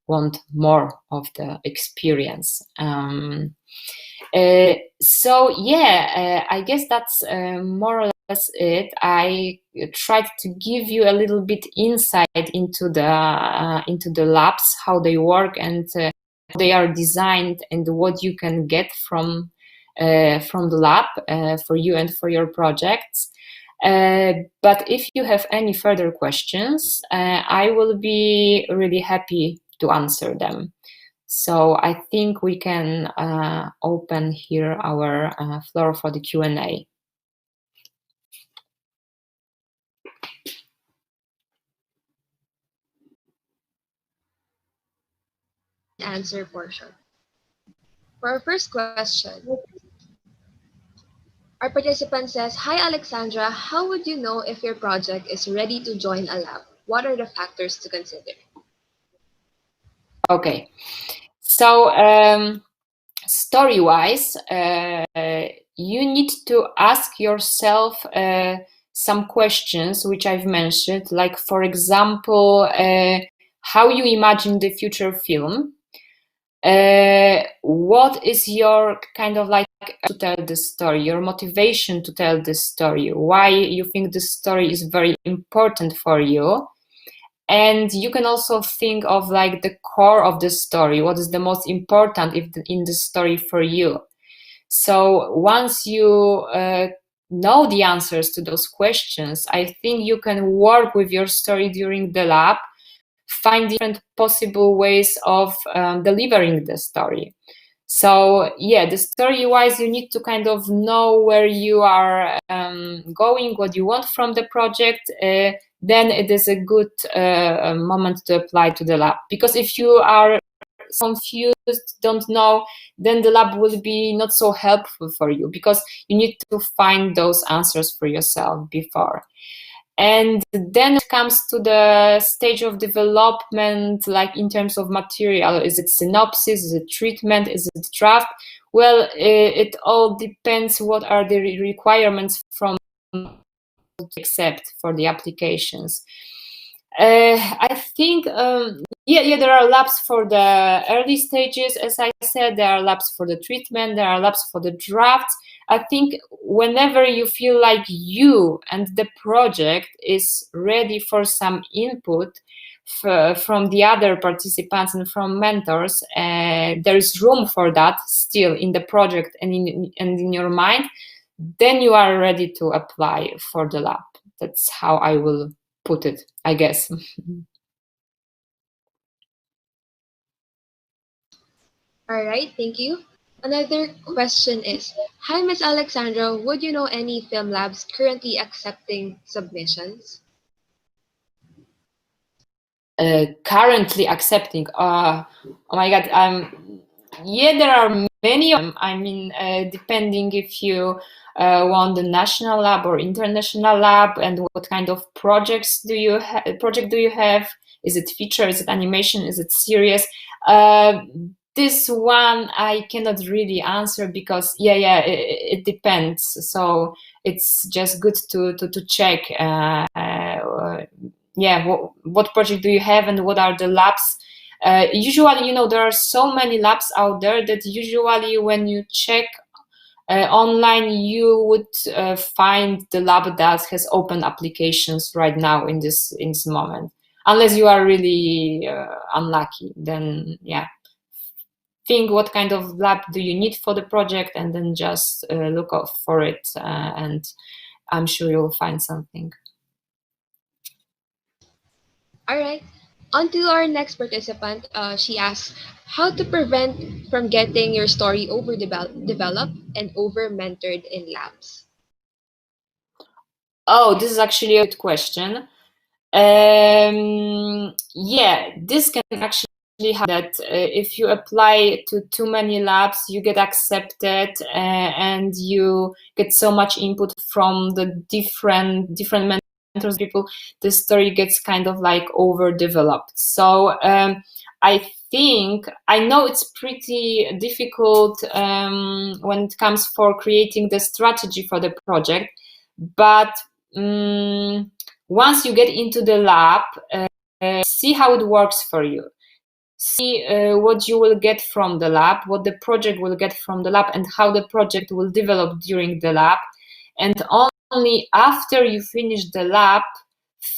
want more of the experience. I guess that's more or less it. I tried to give you a little bit insight into the labs, how they work, and how they are designed, and what you can get from the lab for you and for your projects. But if you have any further questions, I will be really happy to answer them. So I think we can open here our floor for the Q&A. Answer portion. For our first question, our participant says, "Hi Aleksandra, how would you know if your project is ready to join a lab? What are the factors to consider?" Okay. So story-wise, you need to ask yourself some questions which I've mentioned, like for example, how you imagine the future film. What is your kind of like to tell this story, your motivation to tell this story, why you think this story is very important for you? And you can also think of like the core of the story, what is the most important in the story for you. So once you know the answers to those questions, I think you can work with your story during the lab, find different possible ways of delivering the story. So yeah, the story wise, you need to kind of know where you are going, what you want from the project. Then it is a good moment to apply to the lab. Because if you are confused, don't know, then the lab will be not so helpful for you, because you need to find those answers for yourself before. And then it comes to the stage of development, like in terms of material. Is it synopsis? Is it treatment? Is it draft? Well, it all depends what are the requirements from accept for the applications. I think, yeah, there are labs for the early stages. As I said, there are labs for the treatment, there are labs for the drafts. I think whenever you feel like you and the project is ready for some input from the other participants and from mentors, there is room for that still in the project and in your mind, then you are ready to apply for the lab. That's how I will put it, I guess. All right, thank you. Another question is, hi, Miss Alexandra, would you know any film labs currently accepting submissions? Currently accepting. Oh my God. Yeah, there are many of them. I mean, depending if you want the national lab or international lab, and what kind of project do you have? Is it feature? Is it animation? Is it series? This one I cannot really answer, because it depends. So it's just good to check. Yeah, what project do you have and what are the labs? Usually, there are so many labs out there that usually when you check online, you would find the lab that has open applications right now in this moment. Unless you are really unlucky, then yeah, think what kind of lab do you need for the project, and then just look out for it, and I'm sure you'll find something. All right. On to our next participant. She asks, how to prevent from getting your story developed and over mentored in labs? Oh, this is actually a good question. Yeah, this can actually happen that if you apply to too many labs, you get accepted, and you get so much input from the different mentors, people, the story gets kind of like overdeveloped. So I think, I know it's pretty difficult when it comes for creating the strategy for the project, but once you get into the lab, see how it works for you. See what you will get from the lab, what the project will get from the lab, and how the project will develop during the lab. And only after you finish the lab,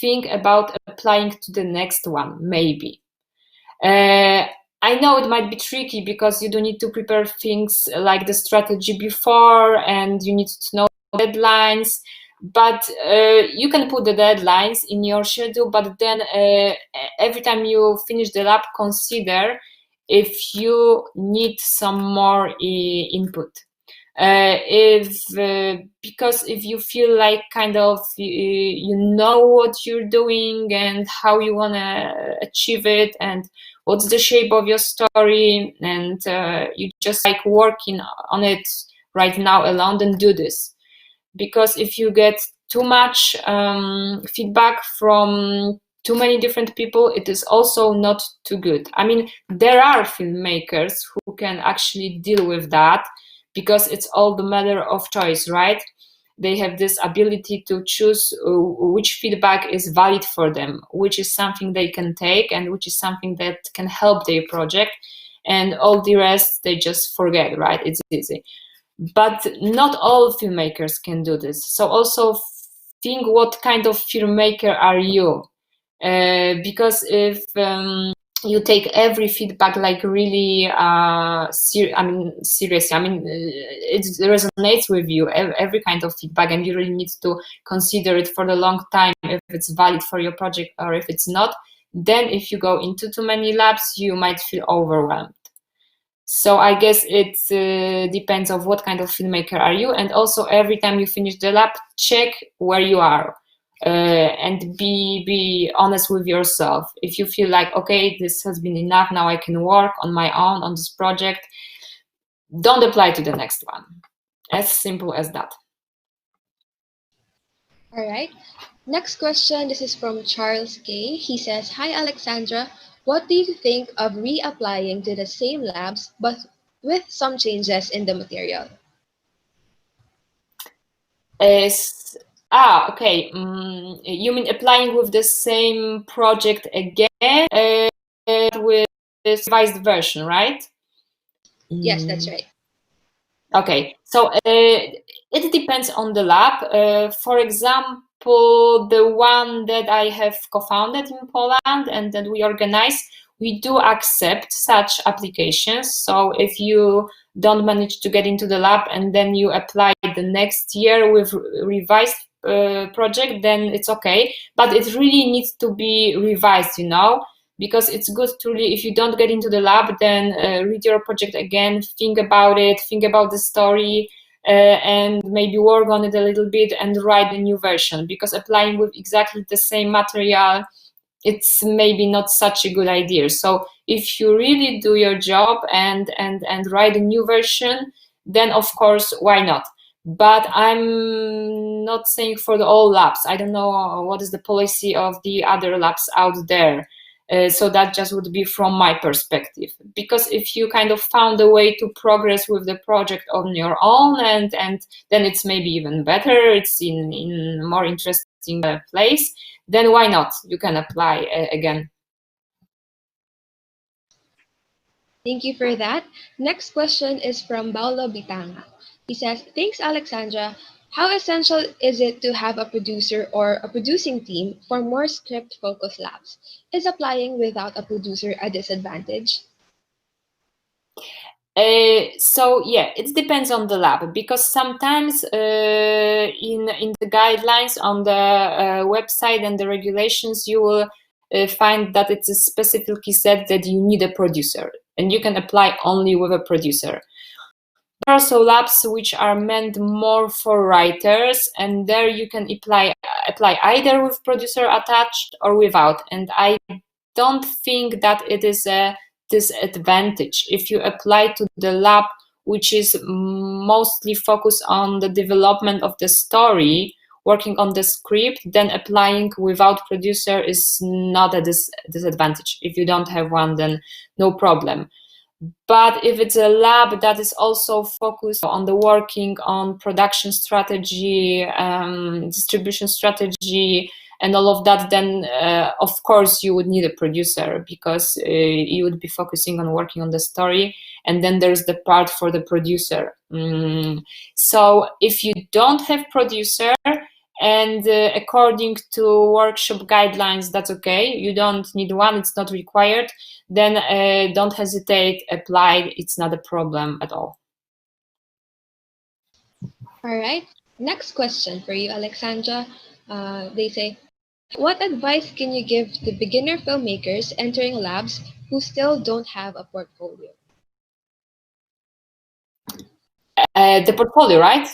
think about applying to the next one, maybe. I know it might be tricky, because you do need to prepare things like the strategy before, and you need to know deadlines. But you can put the deadlines in your schedule, but then every time you finish the lab, consider if you need some more input. Because if you feel like kind of you know what you're doing and how you want to achieve it, and what's the shape of your story, and you just like working on it right now alone, then do this. Because if you get too much feedback from too many different people, it is also not too good. I mean, there are filmmakers who can actually deal with that, because it's all the matter of choice, right? They have this ability to choose which feedback is valid for them, which is something they can take, and which is something that can help their project, and all the rest they just forget, right? It's easy. But not all filmmakers can do this. So also think, what kind of filmmaker are you? Because if you take every feedback like really seriously, it resonates with you, every kind of feedback, and you really need to consider it for the long time if it's valid for your project or if it's not, then if you go into too many labs, you might feel overwhelmed. So I guess it depends on what kind of filmmaker are you, and also every time you finish the lab, check where you are, and be honest with yourself. If you feel like, okay, this has been enough, now I can work on my own on this project, don't apply to the next one. As simple as that. All right. Next question. This is from Charles K. He says, "Hi Alexandra, what do you think of reapplying to the same labs but with some changes in the material?" Okay. You mean applying with the same project again, with this revised version, right? Yes, that's right. Okay, so it depends on the lab. For example, the one that I have co-founded in Poland and that we organize, we do accept such applications. So if you don't manage to get into the lab and then you apply the next year with revised project, then it's okay. But it really needs to be revised, because it's good to really, if you don't get into the lab, then read your project again, think about it, think about the story, and maybe work on it a little bit and write a new version, because applying with exactly the same material, it's maybe not such a good idea. So if you really do your job and write a new version, then of course, why not? But I'm not saying for the all labs. I don't know what is the policy of the other labs out there. So that just would be from my perspective, because if you kind of found a way to progress with the project on your own, and then it's maybe even better, it's in more interesting place, then why not? You can apply again. Thank you for that. Next question is from Paulo Bitanga. He says, "Thanks, Alexandra. How essential is it to have a producer or a producing team for more script-focused labs? Is applying without a producer a disadvantage?" So yeah, it depends on the lab, because sometimes in the guidelines on the website and the regulations, you will find that it's specifically said that you need a producer and you can apply only with a producer. There are also labs which are meant more for writers, and there you can apply either with producer attached or without. And I don't think that it is a disadvantage if you apply to the lab which is mostly focused on the development of the story, working on the script. Then applying without producer is not a disadvantage. If you don't have one, then no problem. But if it's a lab that is also focused on the working on production strategy, distribution strategy, and all of that, then of course you would need a producer, because you would be focusing on working on the story, and then there's the part for the producer. So if you don't have producer, and according to workshop guidelines, that's okay, you don't need one, it's not required, then don't hesitate, apply, it's not a problem at all. All right. Next question for you, Alexandra. They say, "What advice can you give to beginner filmmakers entering labs who still don't have a portfolio?" The portfolio, right?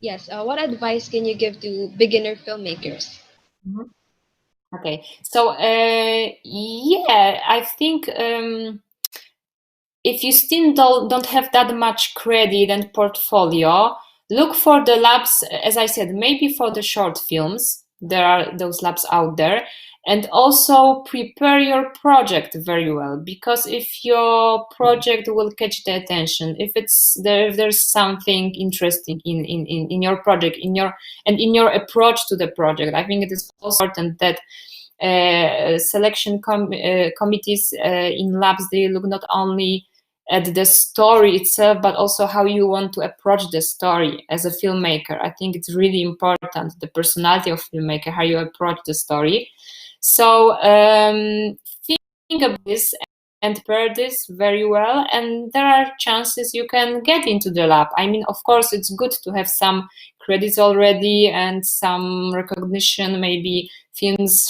Yes. What advice can you give to beginner filmmakers? Mhm. Okay, so yeah, I think if you still don't have that much credit and portfolio, look for the labs, as I said, maybe for the short films, there are those labs out there. And also prepare your project very well, because if your project will catch the attention, if there's something interesting in your project, in your approach to the project, I think it is also important that selection committees in labs, they look not only at the story itself, but also how you want to approach the story as a filmmaker. I think it's really important, the personality of filmmaker, how you approach the story. So think about this and prepare this very well, and there are chances you can get into the lab. I mean, of course, it's good to have some credits already and some recognition, maybe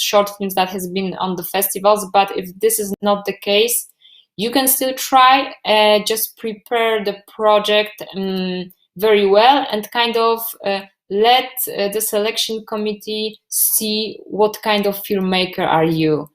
short films that has been on the festivals. But if this is not the case, you can still try, just prepare the project very well, and kind of let the selection committee see what kind of filmmaker are you.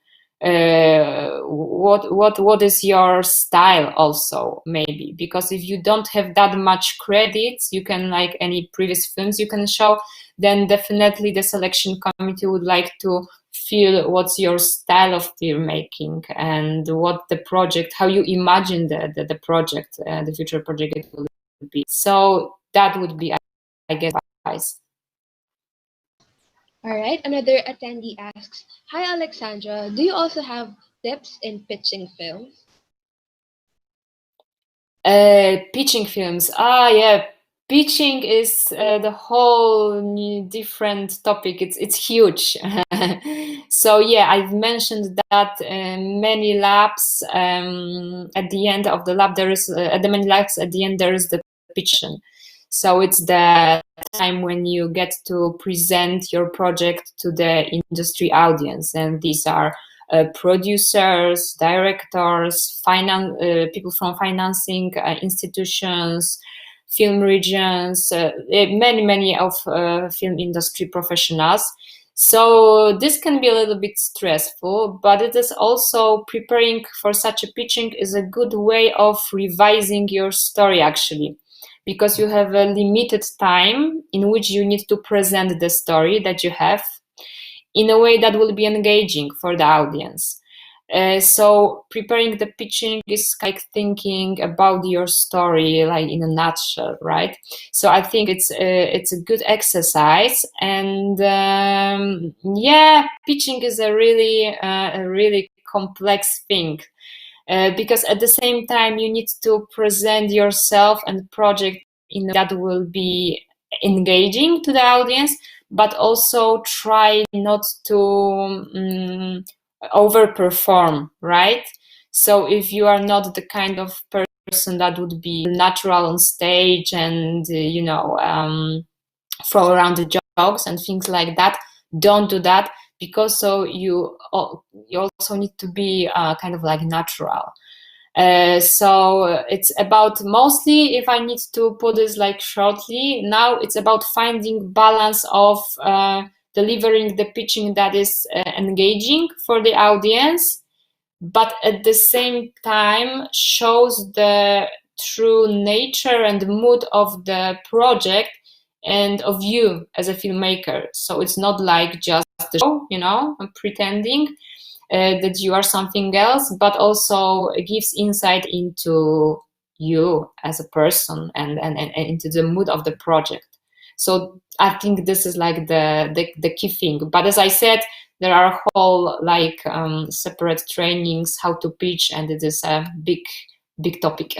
What is your style also, maybe, because if you don't have that much credits, you can, like any previous films you can show, then definitely the selection committee would like to feel what's your style of filmmaking and what the project, how you imagine the project, the future project it will be. So that would be, I guess, advice. All right, another attendee asks, "Hi Aleksandra, do you also have tips in pitching films?" Pitching films. Yeah, pitching is the whole new different topic. It's huge. So yeah, I've mentioned that many labs, at the end of the lab there is at the many labs at the end there is the pitching. So it's the time when you get to present your project to the industry audience, and these are producers, directors, people from financing institutions, film regions, many of film industry professionals. So this can be a little bit stressful, but it is also, preparing for such a pitching is a good way of revising your story, actually, because you have a limited time in which you need to present the story that you have in a way that will be engaging for the audience. So preparing the pitching is like thinking about your story, like in a nutshell, right? So I think it's a good exercise, and yeah, pitching is a really complex thing, because at the same time you need to present yourself and project in a way that will be engaging to the audience, but also try not to overperform, right? So if you are not the kind of person that would be natural on stage and throw around the jokes and things like that, don't do that, because so you also need to be kind of like natural. So it's about, mostly, if I need to put this like shortly, now it's about finding balance of delivering the pitching that is engaging for the audience, but at the same time shows the true nature and mood of the project and of you as a filmmaker. So it's not like just the show, pretending that you are something else, but also gives insight into you as a person and into the mood of the project. So I think this is like the key thing. But as I said, there are whole like separate trainings how to pitch, and it is a big topic.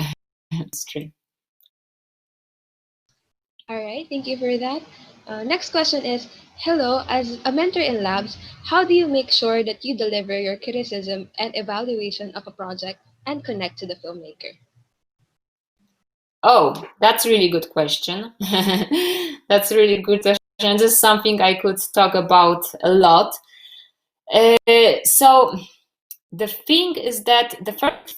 All right, thank you for that. Next question is, hello, as a mentor in labs, how do you make sure that you deliver your criticism and evaluation of a project and connect to the filmmaker? Oh, that's a really good question. That's a really good question. This is something I could talk about a lot. So the thing is that the first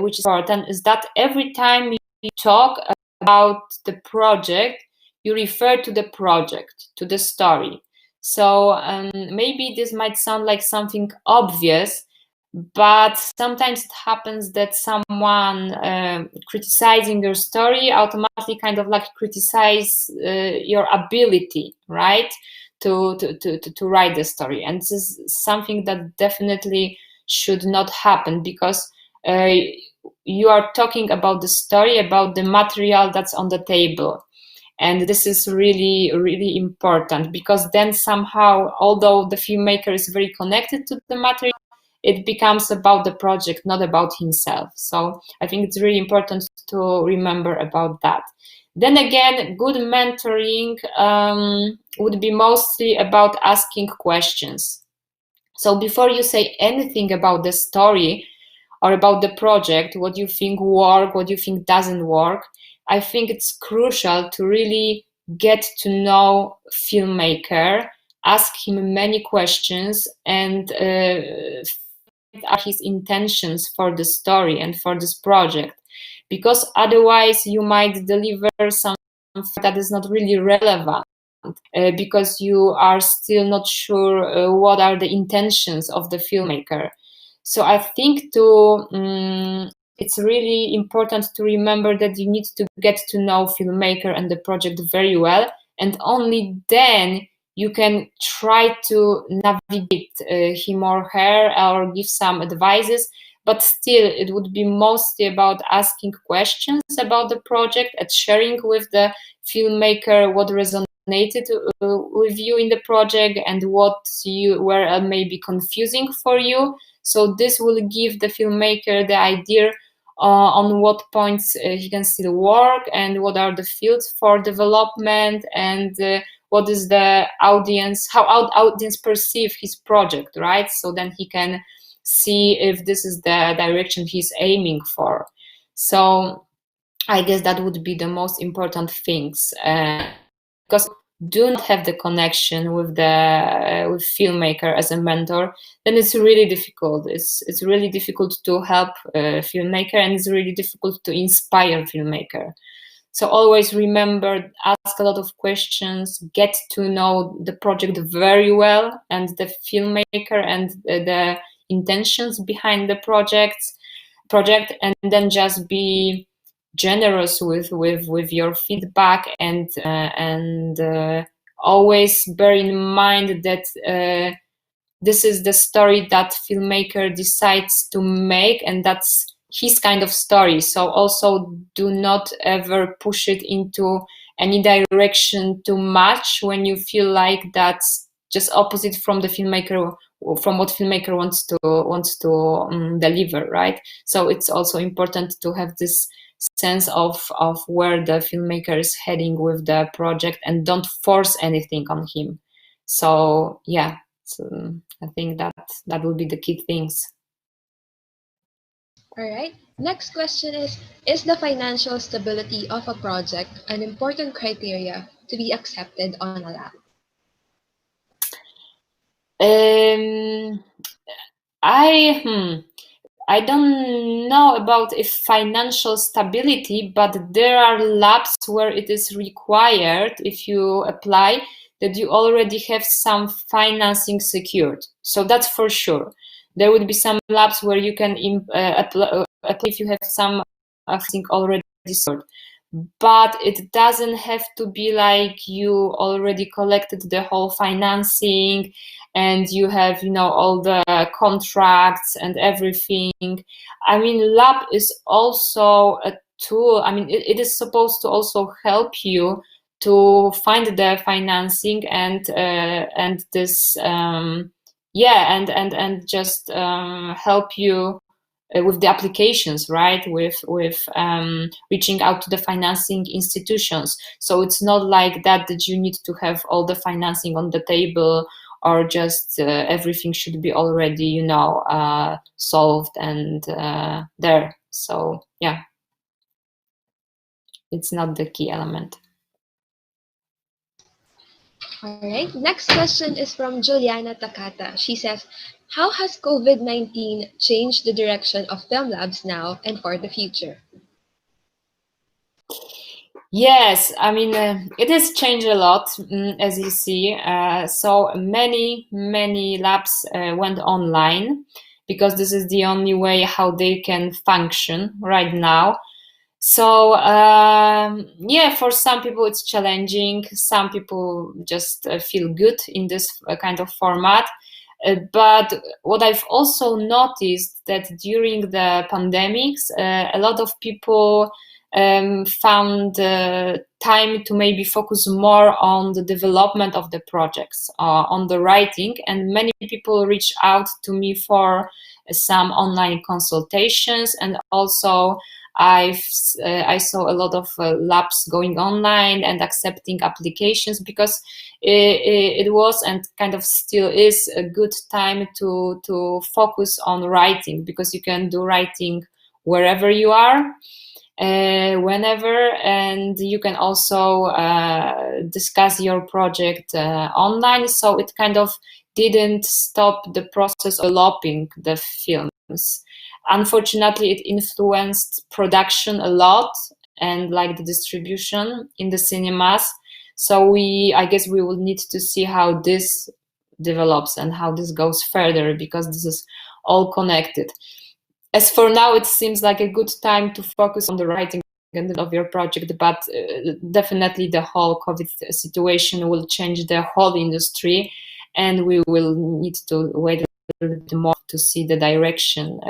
which is important, is that every time you talk about the project, you refer to the project, to the story. So maybe this might sound like something obvious, but sometimes it happens that someone criticizing your story automatically kind of like criticize your ability, right, to write the story. And this is something that definitely should not happen, because you are talking about the story, about the material that's on the table. And this is really, really important, because then somehow, although the filmmaker is very connected to the material, it becomes about the project, not about himself. So I think it's really important to remember about that. Then again, good mentoring would be mostly about asking questions. So before you say anything about the story or about the project, what you think work, what you think doesn't work, I think it's crucial to really get to know filmmaker, ask him many questions, and are his intentions for the story and for this project, because otherwise you might deliver something that is not really relevant, because you are still not sure what are the intentions of the filmmaker. So I think it's really important to remember that you need to get to know filmmaker and the project very well, and only then you can try to navigate him or her, or give some advices. But still, it would be mostly about asking questions about the project and sharing with the filmmaker what resonated with you in the project and what you were maybe confusing for you. So this will give the filmmaker the idea on what points he can still work, and what are the fields for development, and what is the audience, how audience perceive his project, right? So then he can see if this is the direction he's aiming for. So I guess that would be the most important things, because do not have the connection with the with filmmaker as a mentor, then it's really difficult. It's really difficult to help filmmaker, and it's really difficult to inspire filmmaker. So always remember, ask a lot of questions, get to know the project very well, and the filmmaker, and the intentions behind the project, and then just be generous with your feedback, and always bear in mind that this is the story that filmmaker decides to make, and that's his kind of story. So also do not ever push it into any direction too much when you feel like that's just opposite from the filmmaker, from what filmmaker wants to deliver, right? So it's also important to have this sense of where the filmmaker is heading with the project, and don't force anything on him. So yeah, so I think that will be the key things. All right. Next question is the financial stability of a project an important criteria to be accepted on a lab? I don't know about if financial stability, but there are labs where it is required, if you apply, that you already have some financing secured. So that's for sure. There would be some labs where you can apply if you have some thing already secured. But it doesn't have to be like you already collected the whole financing and you have, all the contracts and everything. I mean, lab is also a tool. I mean, it is supposed to also help you to find the financing and this and just help you with the applications, right? With reaching out to the financing institutions. So it's not like that you need to have all the financing on the table, or just everything should be already, solved and there. So yeah, it's not the key element. All right. Next question is from Juliana Takata. She says, how has COVID-19 changed the direction of film labs now and for the future? Yes, I mean, it has changed a lot, as you see. So many labs went online, because this is the only way how they can function right now. So yeah, for some people it's challenging. Some people just feel good in this kind of format. But what I've also noticed that during the pandemics, a lot of people found time to maybe focus more on the development of the projects, on the writing, and many people reach out to me for some online consultations, and also I saw a lot of labs going online and accepting applications, because it was and kind of still is a good time to focus on writing, because you can do writing wherever you are, whenever, and you can also discuss your project online. So it kind of didn't stop the process of developing the films. Unfortunately, it influenced production a lot, and like the distribution in the cinemas. So I guess we will need to see how this develops and how this goes further, because this is all connected. As for now, it seems like a good time to focus on the writing of your project, but definitely the whole COVID situation will change the whole industry, and we will need to wait a little bit more to see the direction.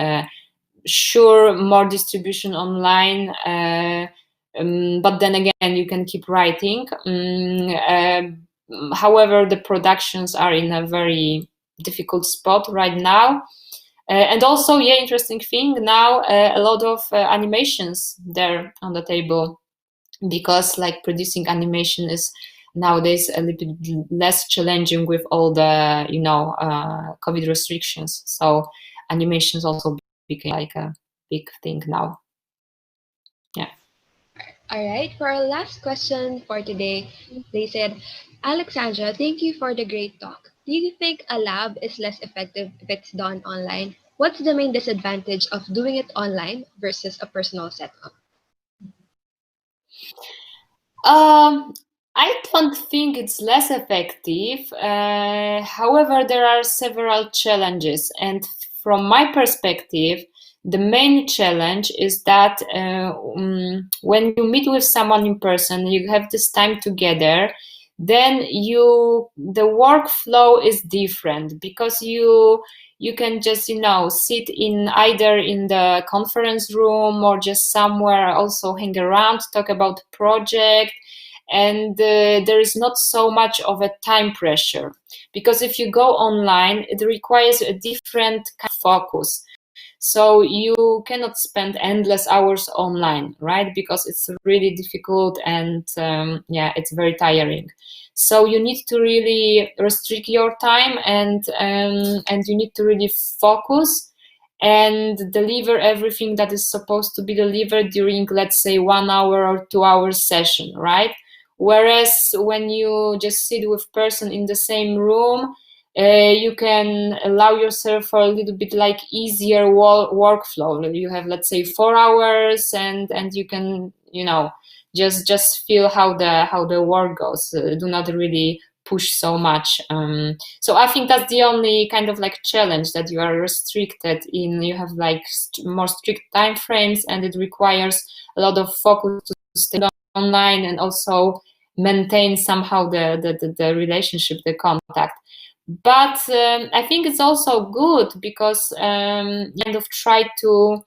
Sure, more distribution online, but then again, you can keep writing. However, the productions are in a very difficult spot right now. And also, yeah, interesting thing now, a lot of animations there on the table, because like producing animation is nowadays a little bit less challenging with all the COVID restrictions. So animations also became like a big thing now. Yeah. All right, for our last question for today, they said, Alexandra, thank you for the great talk. Do you think a lab is less effective if it's done online? What's the main disadvantage of doing it online versus a personal setup? Um, I don't think it's less effective. However, there are several challenges, and from my perspective, the main challenge is that when you meet with someone in person, you have this time together, then the workflow is different, because you can just sit in either in the conference room or just somewhere, also hang around, talk about project, and there is not so much of a time pressure, because if you go online, it requires a different kind of focus. So you cannot spend endless hours online, right? Because it's really difficult, and yeah, it's very tiring. So you need to really restrict your time, and you need to really focus and deliver everything that is supposed to be delivered during, let's say, 1 hour or 2 hour session, right? Whereas when you just sit with person in the same room, you can allow yourself for a little bit like easier workflow. You have, let's say, 4 hours, and you can just feel how the work goes. Do not really push so much. So I think that's the only kind of like challenge, that you are restricted in. You have like more strict time frames, and it requires a lot of focus to stay online and also maintain somehow the relationship, the contact. But I think it's also good, because you kind of try to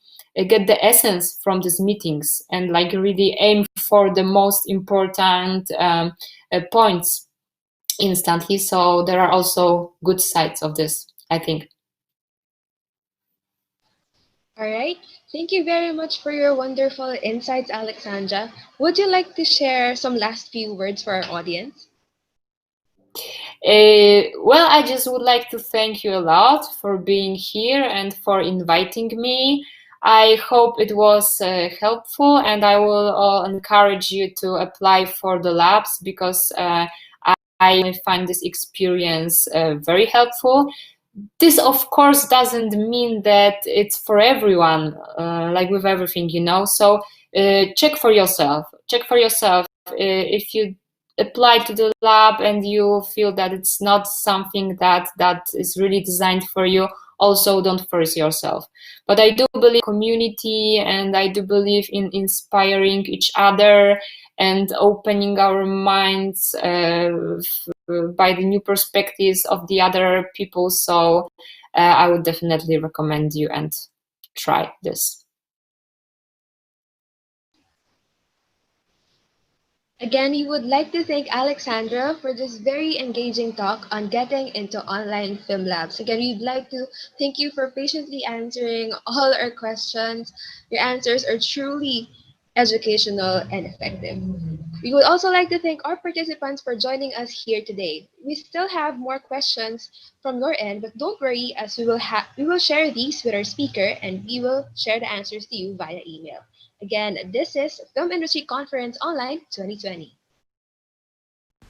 get the essence from these meetings, and like really aim for the most important points instantly. So there are also good sides of this, I think. All right, thank you very much for your wonderful insights, Alexandra. Would you like to share some last few words for our audience? Well, I just would like to thank you a lot for being here and for inviting me. I hope it was helpful, and I will encourage you to apply for the labs, because I find this experience very helpful. This, of course, doesn't mean that it's for everyone, like with everything, So check for yourself. Check for yourself. If you apply to the lab and you feel that it's not something that is really designed for you, also don't force yourself. But I do believe community, and I do believe in inspiring each other and opening our minds by the new perspectives of the other people. So I would definitely recommend you and try this. Again, we would like to thank Aleksandra for this very engaging talk on getting into online film labs. Again, we'd like to thank you for patiently answering all our questions. Your answers are truly educational and effective. We would also like to thank our participants for joining us here today. We still have more questions from your end, but don't worry, as we will share these with our speaker and we will share the answers to you via email. Again, this is Film Industry Conference Online 2020.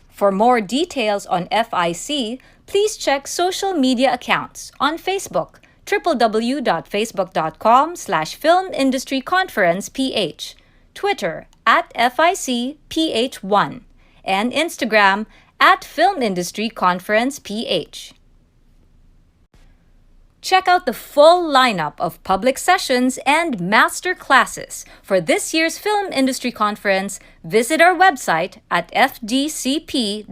For more details on FIC, please check social media accounts on Facebook, www.facebook.com/filmindustryconferenceph, Twitter @FICPH1, and Instagram @FilmIndustryConferencePH. Check out the full lineup of public sessions and master classes for this year's Film Industry Conference. Visit our website at fdcp.ph/FIC.